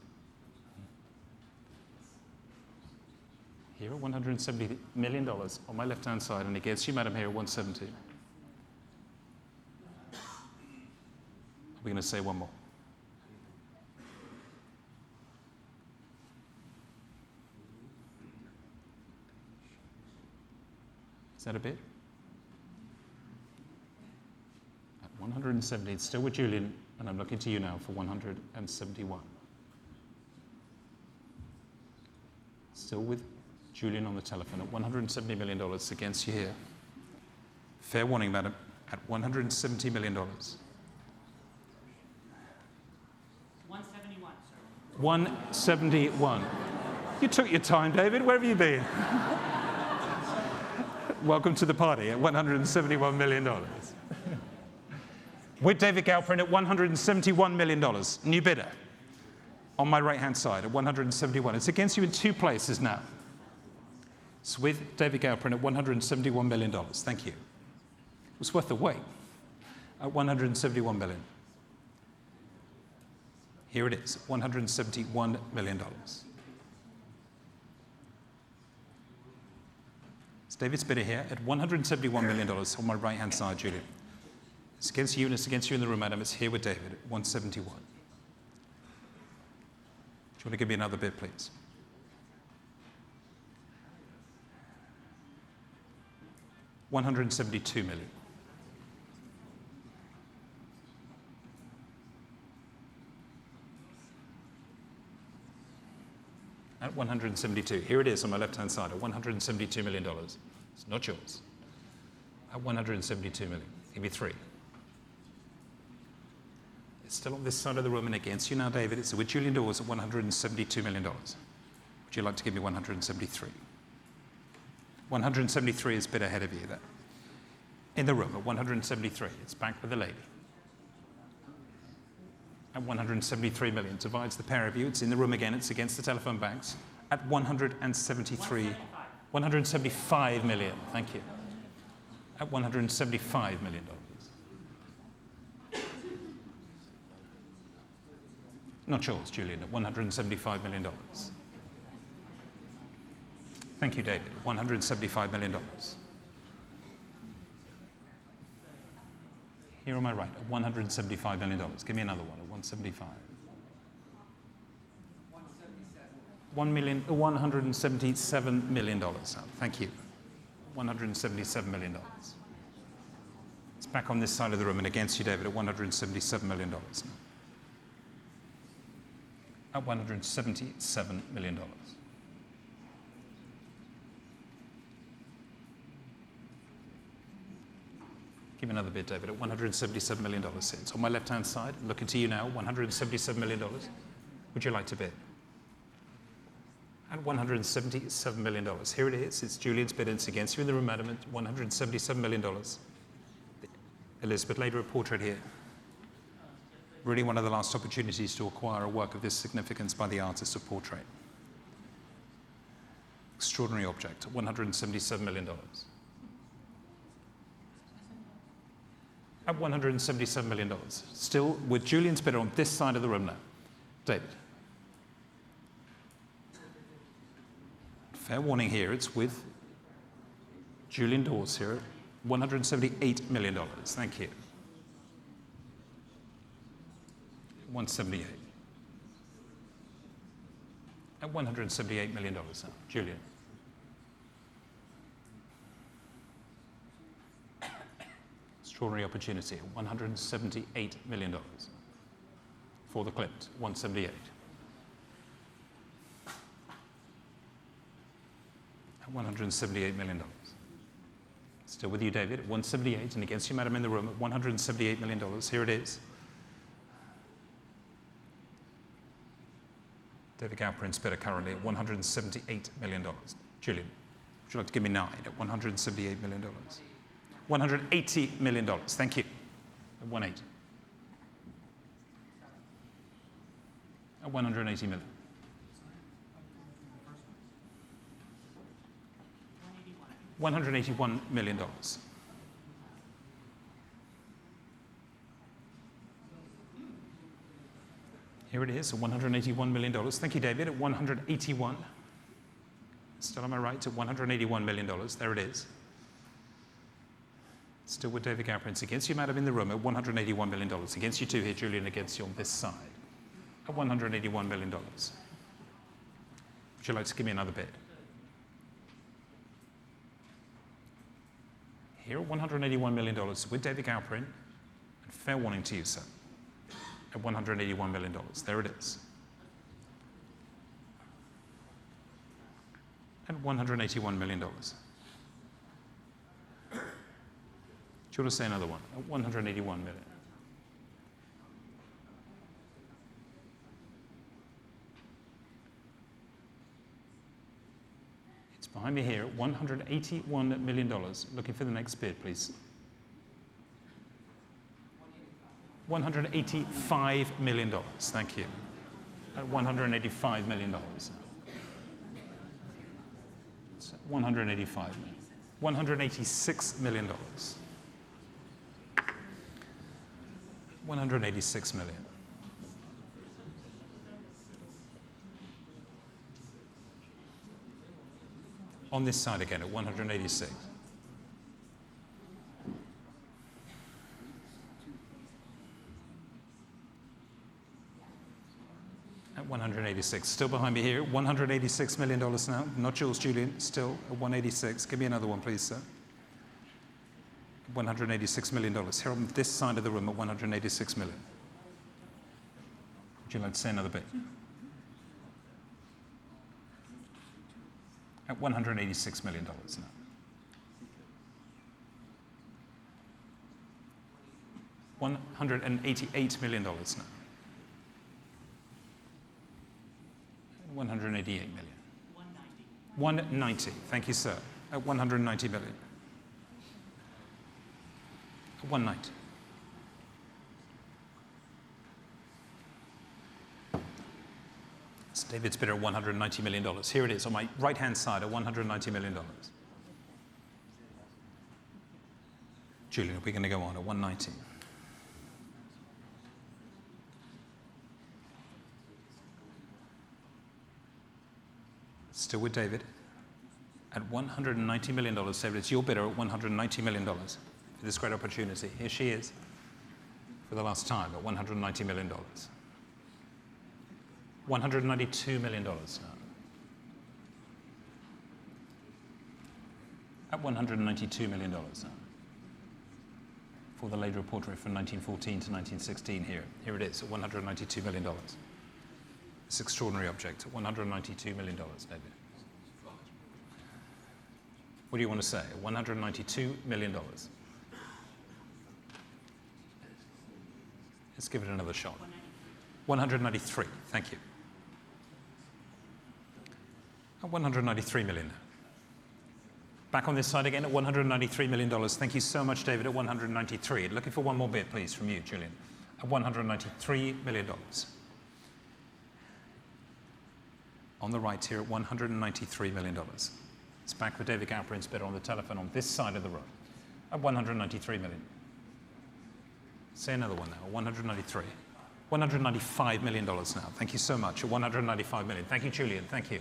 Here at $170 million on my left-hand side, and against you, madam, here at 170. We're going to say one more. Is that a bit? At 170, it's still with Julian, and I'm looking to you now for 171. Still with Julian on the telephone at $170 million against you here. Fair warning, madam, at $170 million. 171, sir. 171. You took your time, David. Where have you been? Welcome to the party at $171 million. With David Galperin at $171 million. New bidder. On my right-hand side at 171. It's against you in two places now. It's with David Galperin at $171 million. Thank you. It was worth the wait at $171 million. Here it is, $171 million. It's David's bidder here at $171 million on my right-hand side, Julian. It's against you and it's against you in the room, madam. It's here with David at 171. Do you want to give me another bid, please? $172 million. At 172. Here it is on my left-hand side at $172 million. It's not yours. At 172 million. Give me three. It's still on this side of the room and against you now, David. It's with Julian Dawes at $172 million. Would you like to give me 173? 173 is a bit ahead of you there. In the room at 173. It's back with the lady. At 173 million. Divides the pair of you. It's in the room again. It's against the telephone banks. At 173. 175 million. Thank you. At $175 million. Not yours, Julian. At $175 million. Thank you, David. $175 million. Here on my right, at $175 million. Give me another one at 175. 177 million dollars. Thank you. $177 million. It's back on this side of the room and against you, David, at $177 million. At $177 million. Give me another bid, David, at $177 million. It's on my left-hand side. I'm looking to you now, $177 million. Would you like to bid? At $177 million. Here it is. It's Julian's bid. It's against you in the room, madam, at $177 million. The Elisabeth Lederer portrait here. Really one of the last opportunities to acquire a work of this significance by the artist of portrait. Extraordinary object, $177 million. At $177 million. Still with Julian's bidder on this side of the room now. David. Fair warning here, it's with Julian Dawes here at $178 million. Thank you. 178. At $178 million now. Julian. Extraordinary opportunity. $178 million. For the Klimt, 178. At $178 million. Still with you, David, at 178, and against you, madam, in the room, at $178 million. Here it is. David Galperin's bidder currently at $178 million. Julian, would you like to give me 9 at $178 million? $180 million. Thank you. At 180. At 180 million. $181 million. Here it is, at $181 million. Thank you, David, at 181. Still on my right, at $181 million. There it is. Still with David Galperin. Against you, madam, in the room, at $181 million. Against you two here, Julian, against you on this side. At $181 million. Would you like to give me another bid? Here at $181 million with David Galperin, and fair warning to you, sir. At $181 million. There it is. At $181 million. Do you want to say another one? At $181 million. It's behind me here at $181 million. Looking for the next bid, please. $185 million. Thank you. At $185 million. It's $185 million. $186 million. $186 million. On this side again at 186. At 186. Still behind me here, $186 million now. Not yours, Julian. Still at 186. Give me another one, please, sir. $186 million. Here on this side of the room at 186 million. Would you like to say another bit? At $186 million now. $188 million now. 188 million. 190. Thank you, sir. At 190 million. At 190. It's David's bidder at $190 million. Here it is on my right-hand side at $190 million. Julian, we're going to go on at 190. Still with David at $190 million. David, it's your bidder at $190 million for this great opportunity. Here she is for the last time at $190 million. $192 million now. At $192 million now. For the Lederer portrait from 1914 to 1916 here. Here it is at $192 million. This extraordinary object at $192 million, David. What do you want to say? $192 million. Let's give it another shot. 193, thank you. At 193 million now. Back on this side again at $193 million. Thank you so much, David, at 193. Looking for one more bid, please, from you, Julian. At $193 million. On the right here at $193 million. It's back with David Galperin's bidder on the telephone on this side of the room. At $193 million. Say another one now, 193. $195 million now. Thank you so much. At $195 million. Thank you, Julian. Thank you.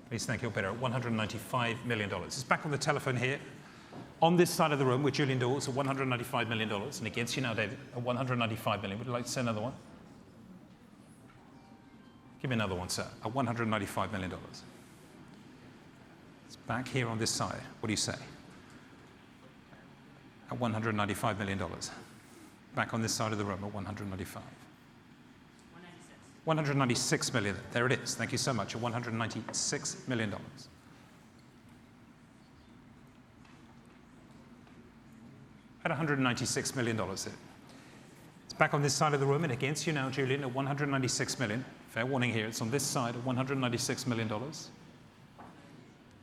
Please thank your bidder at $195 million. It's back on the telephone here. On this side of the room with Julian Dawes at $195 million. And against you now, David, at $195 million. Would you like to say another one? Give me another one, sir, at $195 million. It's back here on this side. What do you say? At $195 million. Back on this side of the room at 195. 196 million. There it is. Thank you so much. At $196 million. At $196 million here. It's back on this side of the room and against you now, Julian, at $196 million. Fair warning here, it's on this side at $196 million.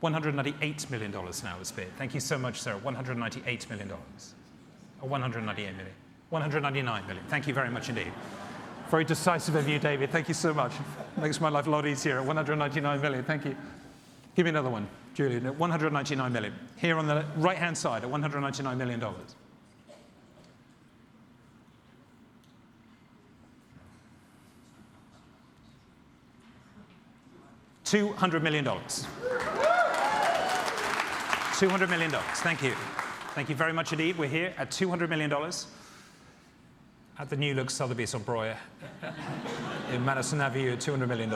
$198 million now is bid. Thank you so much, sir. $198 million. Or $198 million. $199 million. Thank you very much indeed. Very decisive of you, David. Thank you so much. Makes my life a lot easier at $199 million. Thank you. Give me another one, Julian, at $199 million. Here on the right-hand side at $199 million. $200 million. $200 million. Thank you. Thank you very much indeed. We're here at $200 million at the new look Sotheby's on Breuer in Madison Avenue at $200 million.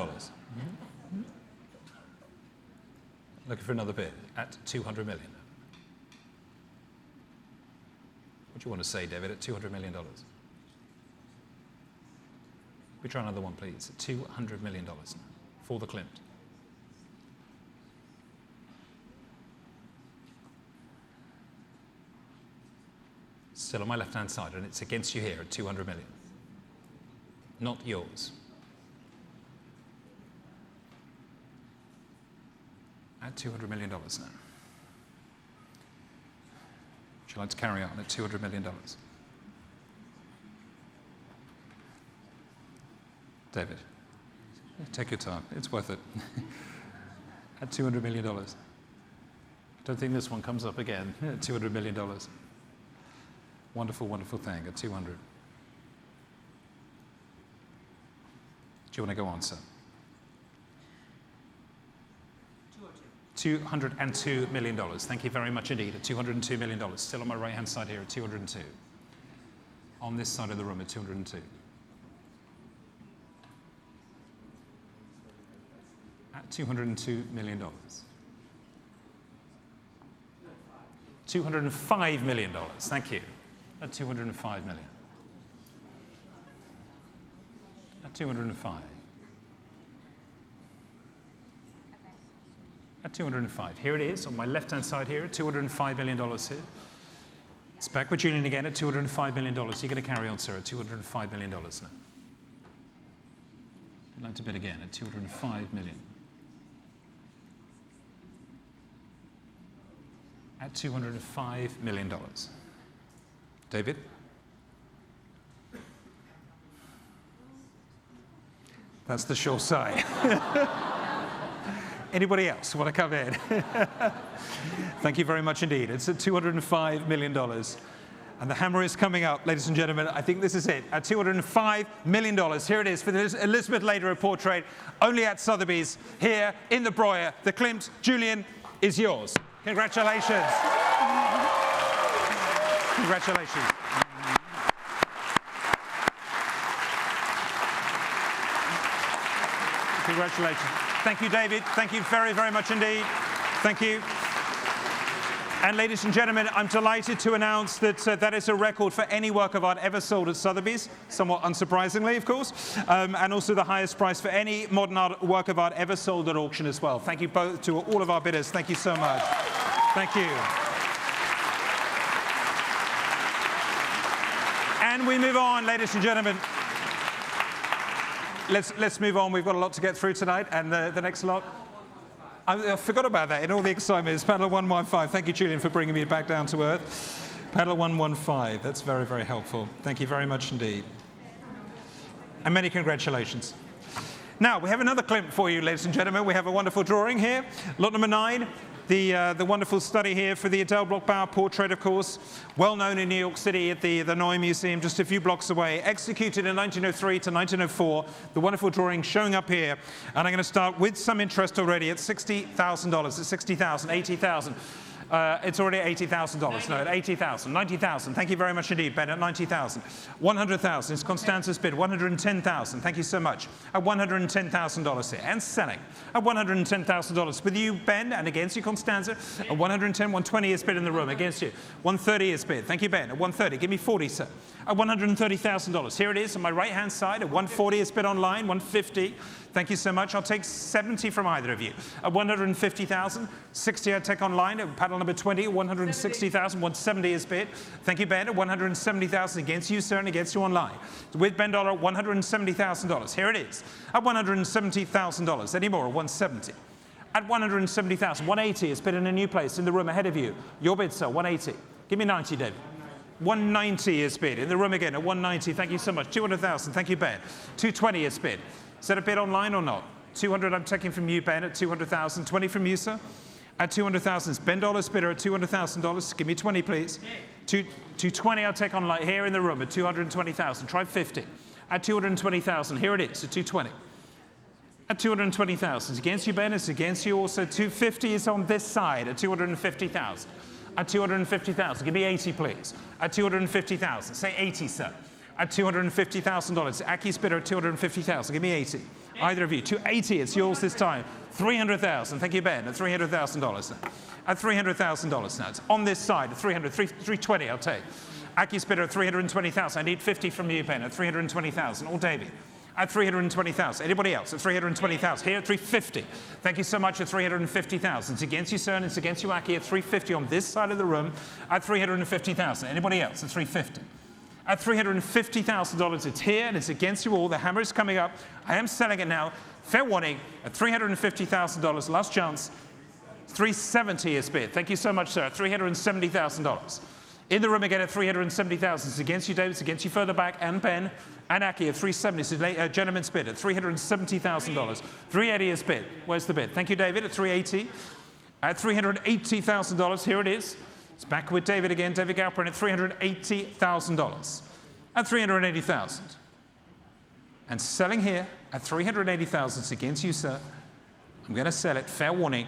Looking for another bid at $200 million. What do you want to say, David, at $200 million? We try another one, please, at $200 million for the Klimt. Still on my left-hand side, and it's against you here at 200 million. Not yours. At $200 million now. Would you like to carry on at $200 million? David, take your time. It's worth it. At $200 million. Don't think this one comes up again. At $200 million. Wonderful, wonderful thing at 200. Do you want to go on, sir? $202 million. Thank you very much indeed at $202 million. Still on my right-hand side here at 202. On this side of the room at 202. At $202 million. $205 million. Thank you. At 205 million. At 205. At 205. Here it is on my left-hand side here at $205 million here. It's back with Julian again at $205 million. You're going to carry on, sir, at $205 million now. I'd like to bid again at $205 million. At $205 million. David? That's the sure side. Anybody else want to come in? Thank you very much indeed. It's at $205 million. And the hammer is coming up, ladies and gentlemen. I think this is it. At $205 million. Here it is for the Elisabeth Lederer portrait, only at Sotheby's, here in the Breuer. The Klimt, Julian, is yours. Congratulations. Congratulations. Congratulations. Thank you, David. Thank you very, very much indeed. Thank you. And ladies and gentlemen, I'm delighted to announce that that is a record for any work of art ever sold at Sotheby's, somewhat unsurprisingly, of course, and also the highest price for any modern art, work of art ever sold at auction as well. Thank you both to all of our bidders. Thank you so much. Thank you. And we move on, ladies and gentlemen. Let's move on. We've got a lot to get through tonight, and the next lot. I forgot about that in all the excitement. It's panel 115. Thank you, Julian, for bringing me back down to earth. Panel 115. That's very, very helpful. Thank you very much indeed. And many congratulations. Now, we have another Klimt for you, ladies and gentlemen. We have a wonderful drawing here. Lot number 9. The wonderful study here for the Adele Bloch-Bauer portrait, of course, well known in New York City at the Neue Museum, just a few blocks away, executed in 1903 to 1904. The wonderful drawing showing up here, and I'm going to start with some interest already at $60,000, at $60,000, $80,000. It's already $80,000. No, at 80,000, 90,000. Thank you very much indeed, Ben, at 90,000. 100,000. It's Constance's bid. 110,000. Thank you so much. At $110,000 here. And selling at $110,000. With you, Ben, and against you, Constanza. At 110, 120 is bid in the room. Against you. 130 is bid. Thank you, Ben. At 130. Give me 40, sir. At $130,000. Here it is on my right-hand side. At 140 is bid online. 150. Thank you so much. I'll take 70 from either of you. At 150,000. 60 I'll take online. At paddle number 20. 160,000. 170 is bid. Thank you, Ben. At 170,000 against you, sir, and against you online. With Ben Dollar, $170,000. Here it is. At $170,000. Any more? 170. At 170,000. 180 is bid in a new place in the room ahead of you. Your bid, sir. 180. Give me 90, David. 190 is bid in the room again at 190. Thank you so much. 200,000. Thank you, Ben. 220 is bid. Is that a bid online or not? 200 I'm taking from you, Ben, at 200,000. 20 from you, sir. At 200,000. It's Ben Dollar's bidder at $200,000. Give me 20, please. 220 I'll take online here in the room at 220,000. Try 50. At 220,000. Here it is at 220. At 220,000. It's against you, Ben. It's against you also. 250 is on this side at 250,000. At 250,000. Give me 80, please. At 250,000. Say 80, sir. At $250,000. Aki's bidder at 250,000. Give me 80. Either of you. 280. It's yours this time. 300,000. Thank you, Ben. At $300,000 now. At $300,000 now. It's on this side. At 320 I'll take. Aki's bidder at 320,000. I need 50 from you, Ben. At 320,000. Or Davey. At 320,000. Anybody else? At 320,000. Here at 350. Thank you so much at 350,000. It's against you, sir, and it's against you, Aki, at 350 on this side of the room at 350,000. Anybody else? At 350. At $350,000. It's here, and it's against you all. The hammer is coming up. I am selling it now. Fair warning at $350,000. Last chance. 370 is bid. Thank you so much, sir. At $370,000. In the room again at 370,000. It's against you, David. It's against you further back, and Ben. And Aki at 370. It's a gentleman's bid at $370,000. 380 is bid. Where's the bid? Thank you, David, at 380. At $380,000. Here it is. It's back with David again. David Galperin at $380,000. At $380,000. And selling here at $380,000. It's against you, sir. I'm going to sell it. Fair warning.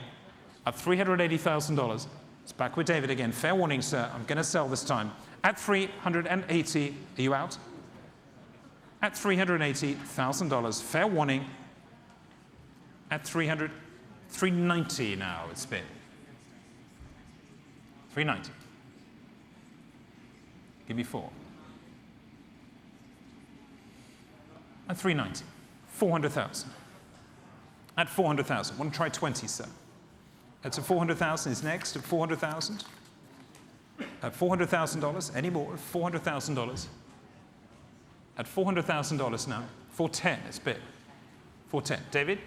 At $380,000. It's back with David again. Fair warning, sir. I'm going to sell this time. At 380. Are you out? At $380,000. Fair warning. At 390 now it's bid. 390. Give me 4. At 390. 400,000. At 400,000. Want to try 20, sir? That's at 400,000 is next at 400,000. At $400,000. Any more? $400,000. At $400,000 now. 410 is bid. 410. David,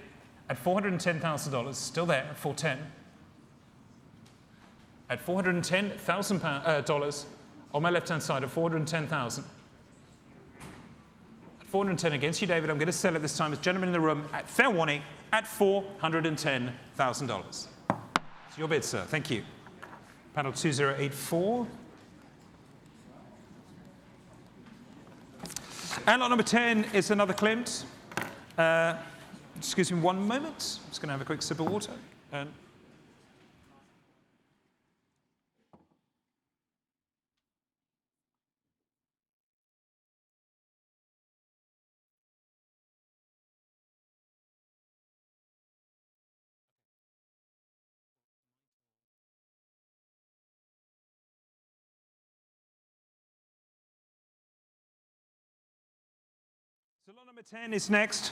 at $410,000, still there at 410. At $410,000 on my left-hand side, at 410,000. At 410 against you, David. I'm going to sell it this time as gentleman in the room at fair warning at $410,000. It's your bid, sir. Thank you. Panel 2084. And lot number 10 is another Klimt. Excuse me one moment. I'm just going to have a quick sip of water. So lot number 10 is next,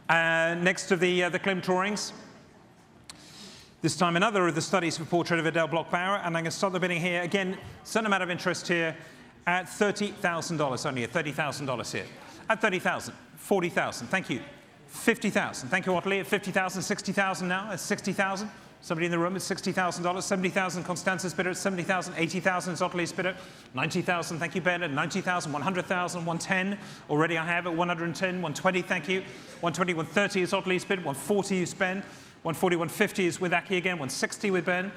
next to the Klimt drawings. This time another of the studies for portrait of Adele Bloch-Bauer, and I'm going to start the bidding here. Again, certain amount of interest here at $30,000 only, at $30,000 here. At $30,000, $40,000, thank you. $50,000, thank you, Otley, at $50,000, $60,000 now, at $60,000. Somebody in the room at $60,000, $70,000, Constance's bidder at $70,000, $80,000 is Otley's bidder, $90,000, thank you, Ben, at $90,000, $100,000, $110,000, already I have at $110,000, $120,000, thank you, $120,000, $130,000 is Otley's bid, $140,000 is Ben, $140,000, $150,000 is with Aki again, $160,000 with Ben,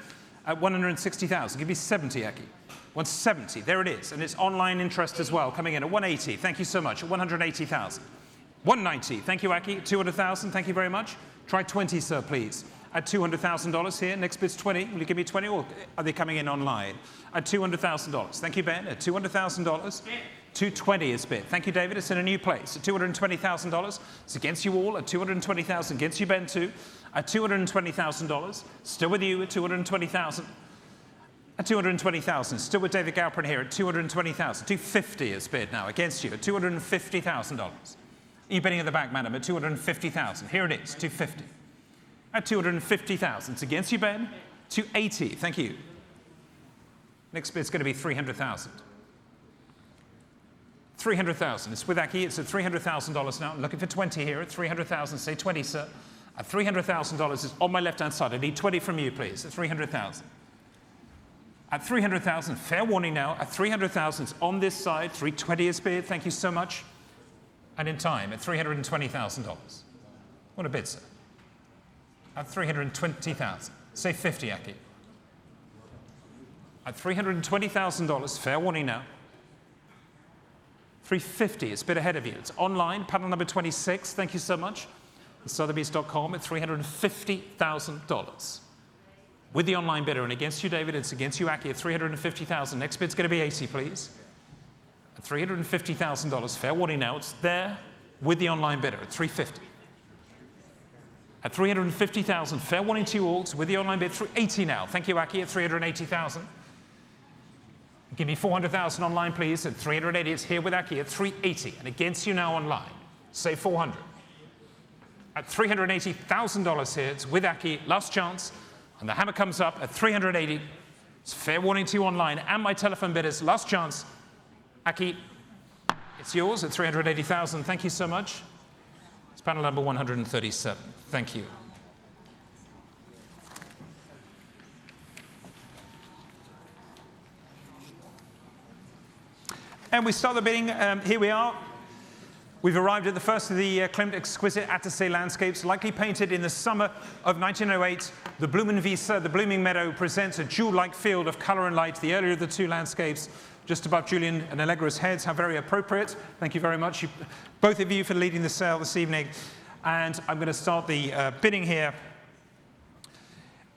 at $160,000, give me $70,000, Aki, $170,000, there it is, and it's online interest as well, coming in at $180,000, thank you so much, at $180,000, $190,000, thank you, Aki, $200,000, thank you very much, try 20, sir, please. at $200,000 here. Next bid's 20. Will you give me 20, or are they coming in online? At $200,000. Thank you, Ben. At $200,000. 220 is bid. Thank you, David. It's in a new place. At $220,000. It's against you all. At $220,000. Against you, Ben, too. At $220,000. Still with you at $220,000. At $220,000. Still with David Galperin here at $220,000. 250 is bid now against you at $250,000. You're bidding at the back, madam, at $250,000. Here it is, 250. At $250,000. It's against you, Ben. 280. Thank you. Next bid's going to be $300,000. 300,000. It's with Aki. It's at $300,000 now. I'm looking for 20 here at 300,000. Say 20, sir. At $300,000 is on my left-hand side. I need 20 from you, please. At 300,000. At 300,000. Fair warning now. At 300,000. It's on this side. 320 is bid. Thank you so much. And in time at $320,000. What a bid, sir. At $320,000. Say 50, Aki. At $320,000. Fair warning now. 350, it's a bit ahead of you. It's online, panel number 26. Thank you so much. Sotheby's.com at $350,000. With the online bidder, and against you, David, it's against you, Aki, at $350,000. Next bid's going to be 80, please. At $350,000. Fair warning now. It's there with the online bidder at 350. At $350,000. Fair warning to you all. It's with the online bid. 380 now. Thank you, Aki, at $380,000. Give me 400,000 online, please, at 380. It's here with Aki at 380. And against you now online. Say 400. At $380,000 here, it's with Aki. Last chance. And the hammer comes up at 380. It's fair warning to you online. And my telephone bidders. Last chance. Aki, it's yours at 380,000. Thank you so much. It's panel number 137. Thank you. And we start the bidding. Here we are. We've arrived at the first of the Klimt exquisite Attersee landscapes, likely painted in the summer of 1908. The Blumenwiese, the blooming meadow, presents a jewel-like field of color and light. The earlier of the two landscapes, just above Julian and Allegra's heads. How very appropriate. Thank you very much, both of you, for leading the sale this evening. And I'm going to start the bidding here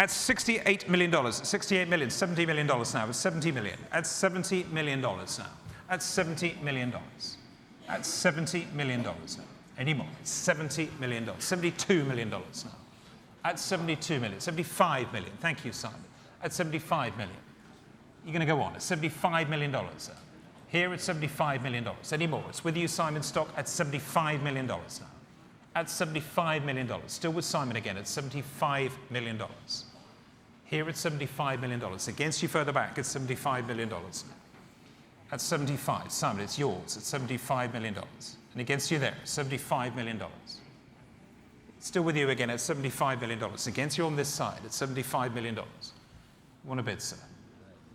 at $68 million. $68 million, $70 million now. It's $70 million. At $70 million now. At $70 million. At $70 million now. Any more? $70 million. $72 million now. At 72 million. 75 million. Thank you, Simon. At 75 million. You're going to go on. At $75 million. Here at $75 million. Any more? It's with you, Simon Stock, at $75 million now. At $75 million. Still with Simon again at $75 million. Here at $75 million. Against you further back at $75 million. At 75, Simon, it's yours at $75 million. And against you there, $75 million. Still with you again at $75 million. Against you on this side at $75 million. Want a bid, sir?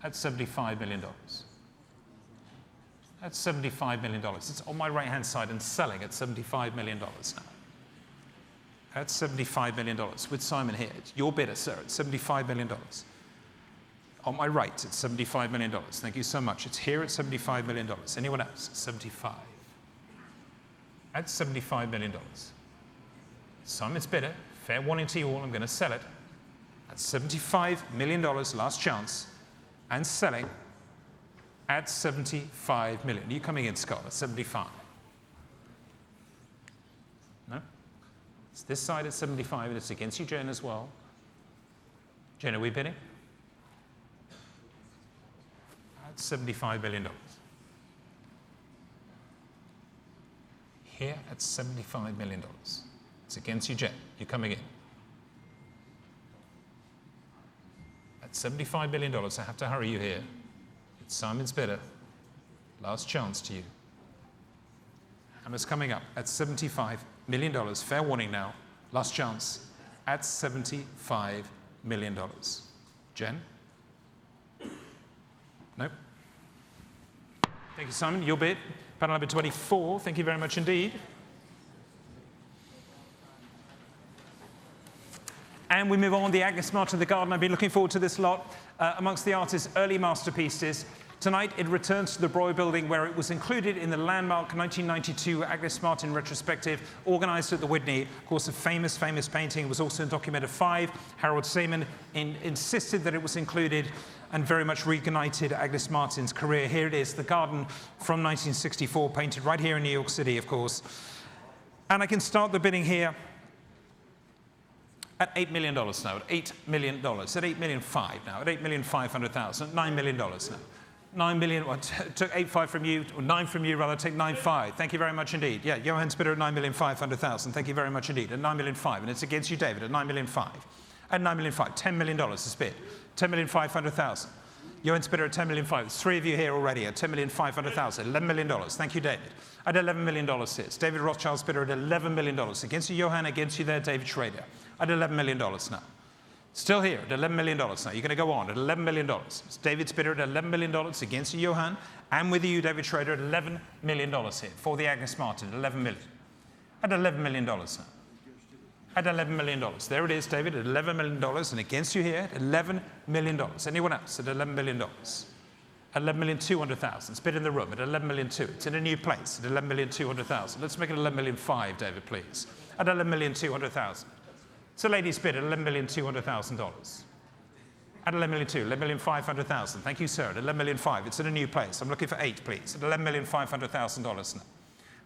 At $75 million. At $75 million. It's on my right-hand side and selling at $75 million now. At $75 million. With Simon here. It's your bidder, sir, at $75 million. On my right, it's $75 million. Thank you so much. It's here at $75 million. Anyone else? 75. At $75 million. Simon's bidder. Fair warning to you all. I'm going to sell it at $75 million. Last chance. And selling at $75 million. Are you coming in, Scott? At 75. No? It's this side at 75. And it's against you, Jen, as well. Jen, are we bidding? $75 billion. Here at $75 million. It's against you, Jen. You're coming in. At $75 billion, I have to hurry you here. It's Simon's bidder. Last chance to you. Hammer's coming up at $75 million. Fair warning now. Last chance at $75 million. Jen? No? Thank you, Simon. Your bid. Panel number 24. Thank you very much indeed. And we move on. The Agnes Martin, the garden. I've been looking forward to this lot. Amongst the artist's early masterpieces, Tonight, it returns to the Breuer Building, where it was included in the landmark 1992 Agnes Martin retrospective, organized at the Whitney. Of course, a famous painting. It was also in Document 5. Harold Seaman insisted that it was included and very much reignited Agnes Martin's career. Here it is, the garden from 1964, painted right here in New York City, of course. And I can start the bidding here at $8 million now, at $8 million, at $8.5 million now, at $8,500,000, $9 million now. 9 million, well, took 8.5 from you, or 9 from you rather, take 9.5. Thank you very much indeed. Yeah, Johann's bidder at 9,500,000. Thank you very much indeed. At 9,500,000, and it's against you, David, at 9,500,000. At 9,500,000, $10 million is bid. 10,500,000. Johann's bidder at 10,500,000. There's 3 of you here already at 10,500,000. $11 million. Thank you, David. At $11 million sits David Rothschild's bidder at $11 million. Against you, Johann, against you there, David Schrader. At $11 million now. Still here at $11 million now. You're going to go on at $11 million. It's David's bidder at $11 million against you, Johann, and with you, David Schrader, at $11 million here for the Agnes Martin, at $11 million. At $11 million now. At $11 million. There it is, David, at $11 million, and against you here at $11 million. Anyone else at $11 million? At $11,200,000. It's bid in the room at $11,200,000. It's in a new place at $11,200,000. Let's make it $11,500,000, David, please. At $11,200,000. It's a lady's bid at $11,200,000. At $11,200,000, $11,500,000. Thank you, sir. At $11,500,000. It's in a new place. I'm looking for 8, please. At $11,500,000 now.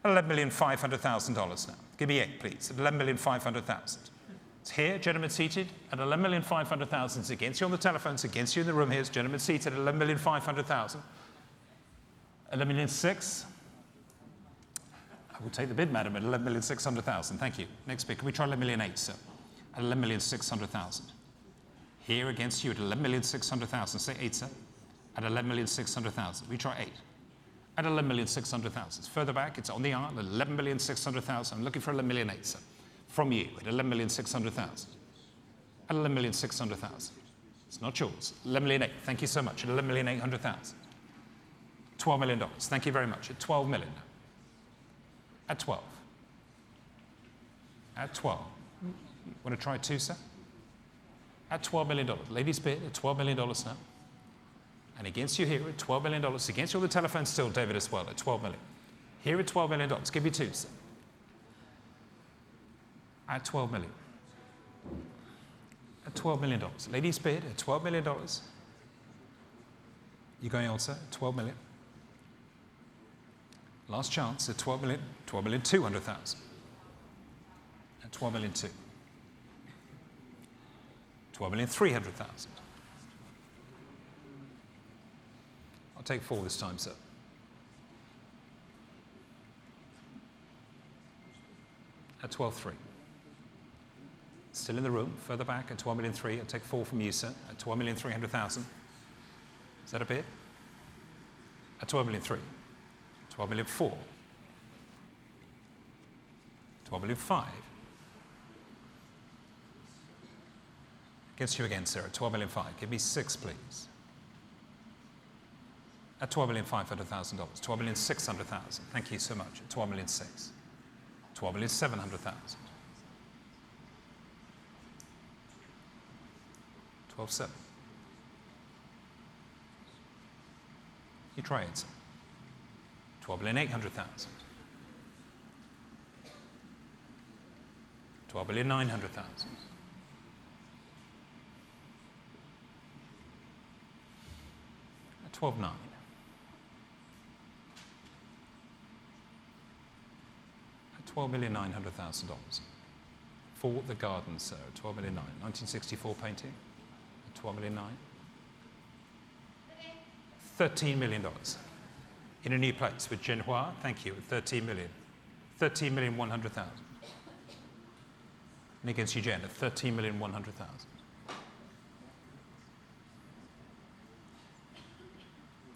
At $11,500,000 now. Give me 8, please. At $11,500,000. It's here, gentlemen seated at $11,500,000. It's against you on the telephones, against you in the room. Here's gentlemen seated at $11,500,000. $11,600,000. I will take the bid, madam, at $11,600,000. Thank you. Next bid. Can we try $11,800,000, sir? At $11,600,000. Here against you at $11,600,000. Say 8, sir. At $11,600,000. We try 8. At $11,600,000. It's further back. It's on the aisle at $11,600,000. I'm looking for $11,800,000, sir. From you at $11,600,000. At $11,600,000. It's not yours. $11,800,000. Thank you so much. At $11,800,000. $12 million. Thank you very much. At $12 million. At 12. At 12. Want to try 2, sir? At $12 million. Ladies bid at $12 million now. And against you here at $12 million. Against you on the telephone still, David, as well, at $12 million. Here at $12 million. Give me 2, sir. At $12 million. At $12 million. Ladies bid at $12 million. You going on, sir? At $12 million. Last chance at $12 million. $12,200,000. At $12,200,000. $12,300,000. I'll take 4 this time, sir. At 12,300,000. Still in the room, further back at 12,300,000. I'll take 4 from you, sir. At 12,300,000. Is that a bid? At 12,300,000. 12,400,000. 12,500,000. Against you again, sir, at 12,500,000. Give me 6, please. At $12,500,000. 12,600,000. Thank you so much. At 12,600,000. 12,700,000. 12,700,000. You try it, sir. 12,800,000. 12,900,000. At 12,900,000. At $12,900,000. For the garden, sir. At 12,900,000. 1964 painting. At 12,900,000. $13 million. In a new place with Genois, thank you, at 13 million. 13,100,000. And against you, Jen, at 13,100,000.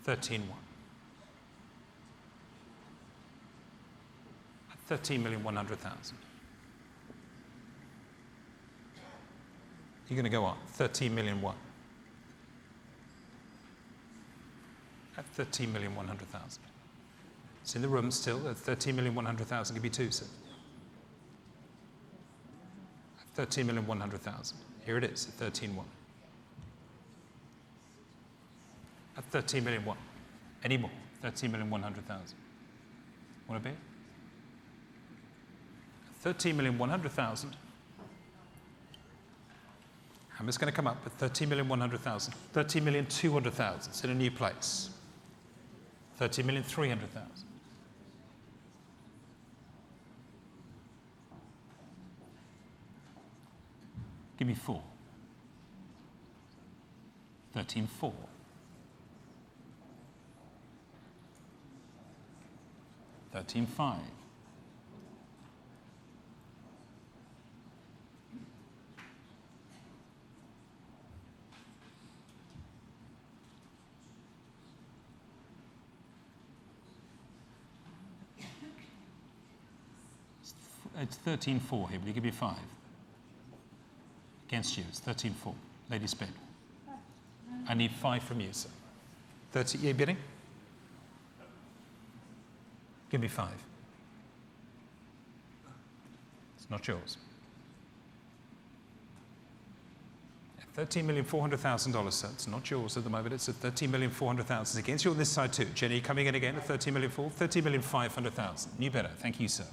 13,100,000. At 13,100,000. You're going to go on. 13,100,000. At 13,100,000. It's in the room still at 13,100,000. Give me 2, sir. At 13,100,000. Here it is at 13,100,000. At 13,100,000. Any more? 13,100,000. Want to bid? 13,100,000. Hammer's going to come up with 13,100,000. 13,200,000. It's in a new place. 13,300,000. Give me 4. 13,400,000. 13,500,000. It's 13,400,000 here. Will you give me 5? Against you, it's 13,400,000. Ladies bid. I need 5 from you, sir. 30, you bidding? Give me 5. It's not yours. $13,400,000, sir. It's not yours at the moment. It's at $13,400,000. It's against you on this side too. Jenny, coming in again at 13,400,000. 13,500,000. New bidder. Thank you, sir.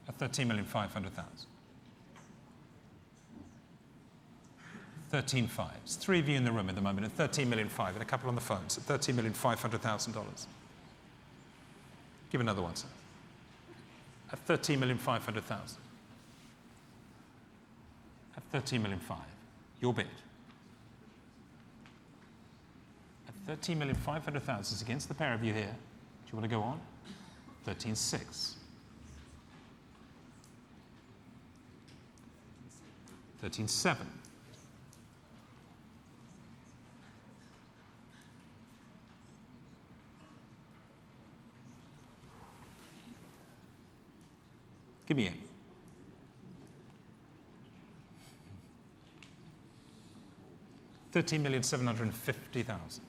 At 13,500,000. 13,500,000. There's 3 of you in the room at the moment at 13,500,000 and a couple on the phones at $13,500,000. Give another one, sir. At 13,500,000. At 13,500,000. Your bid. At 13,500,000 is against the pair of you here. Do you want to go on? 13,600,000. 13,700,000. Give me 8. $13,750,000.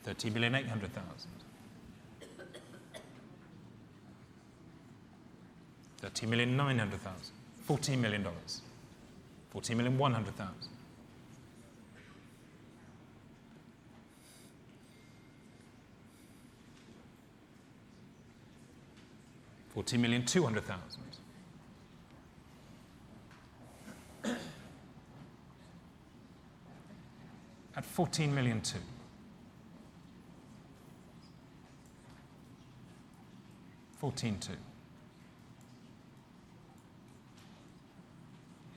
13,800,000. $13,900,000. $14 million. $14,100,000. $14,200,000. At 14,200,000. 14,200,000.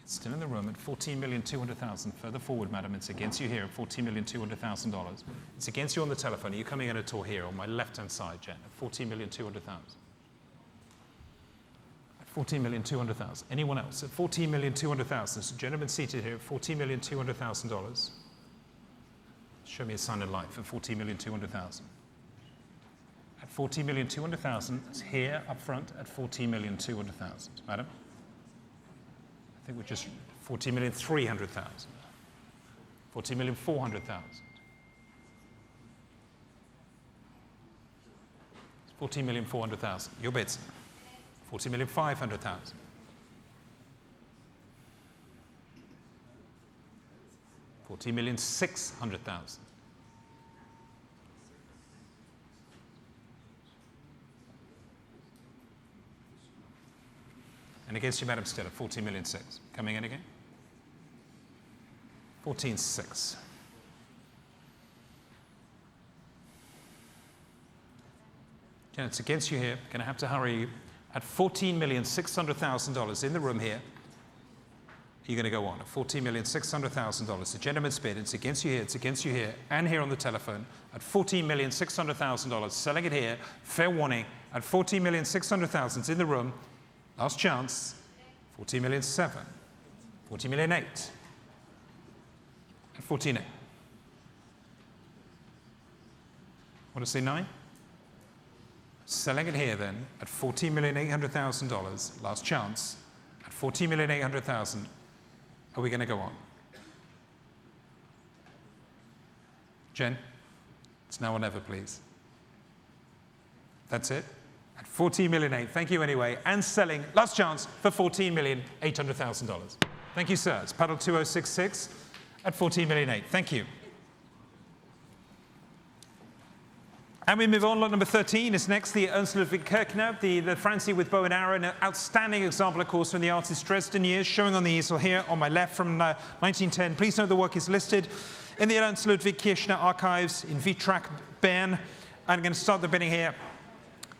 It's still in the room at 14,200,000. Further forward, madam. It's against you here at $14,200,000. It's against you on the telephone. Are you coming in at all here on my left-hand side, Jen? At 14,200,000. 14,200,000. Anyone else? At 14,200,000. There's a gentleman seated here at $14,200,000. Show me a sign of life at 14,200,000. At 14,200,000. It's here up front at 14,200,000. Madam? I think we're just 14,300,000. 14,400,000. It's 14,400,000. Your bids. 14,500,000. 14,600,000. And against you, madam, still at 14,600,000. Coming in again. 14,600,000. Jen, it's against you here. Going to have to hurry you. At $14,600,000 in the room here, you're going to go on. At $14,600,000. The gentleman's bid. It's against you here. It's against you here. And here on the telephone. At $14,600,000. Selling it here. Fair warning. At $14,600,000. It's in the room. Last chance. 14,700,000. 14,800,000. At 14,800,000. Want to say 9? Selling it here then at $14,800,000. Last chance. At $14,800,000. Are we going to go on? Jen? It's now or never, please. That's it? At $14,800,000. Thank you anyway. And selling, last chance, for $14,800,000. Thank you, sir. It's paddle 2066 at $14,800,000. Thank you. And we move on. Lot number 13 is next, the Ernst Ludwig Kirchner, the Francie with bow and arrow, an outstanding example, of course, from the artist Dresden years, showing on the easel here on my left from 1910. Please note the work is listed in the Ernst Ludwig Kirchner archives in Unterach, Bern. I'm going to start the bidding here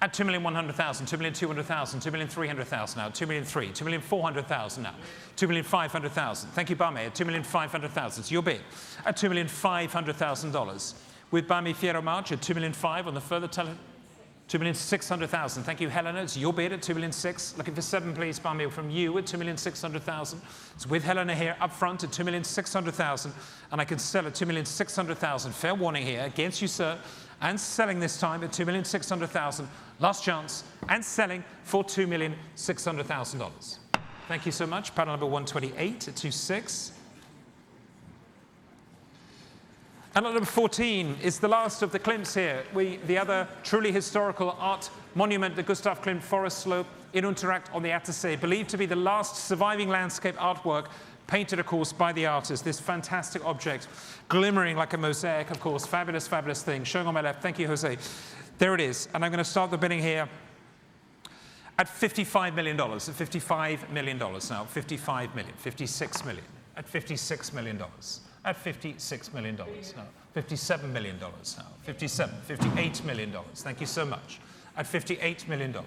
at 2,100,000, 2,200,000, 2,300,000 now, 2,003,000, 2,400,000 now, 2,500,000. Thank you, Barme, at 2,500,000. It's your bid at $2,500,000. With Barme Fiero March at 2,500,000 on the further 2,600,000. Thank you, Helena. It's your bid at 2,600,000. Looking for 7, please, Barme, from you at 2,600,000. It's with Helena here up front at 2,600,000. And I can sell at 2,600,000. Fair warning here against you, sir. And selling this time at 2,600,000. Last chance. And selling for $2,600,000. Thank you so much. Panel number 128 at 2,600,000. And lot number 14 is the last of the Klimts here. The other truly historical art monument, the Gustav Klimt forest slope in Unterach on the Attersee, believed to be the last surviving landscape artwork painted, of course, by the artist. This fantastic object, glimmering like a mosaic, of course. Fabulous, fabulous thing. Showing on my left. Thank you, Jose. There it is. And I'm going to start the bidding here at $55 million. At $55 million now. 55 million. 56 million. At $56 million. At $56 million now, $57 million now, 57, $58 million. Thank you so much. At $58 million now,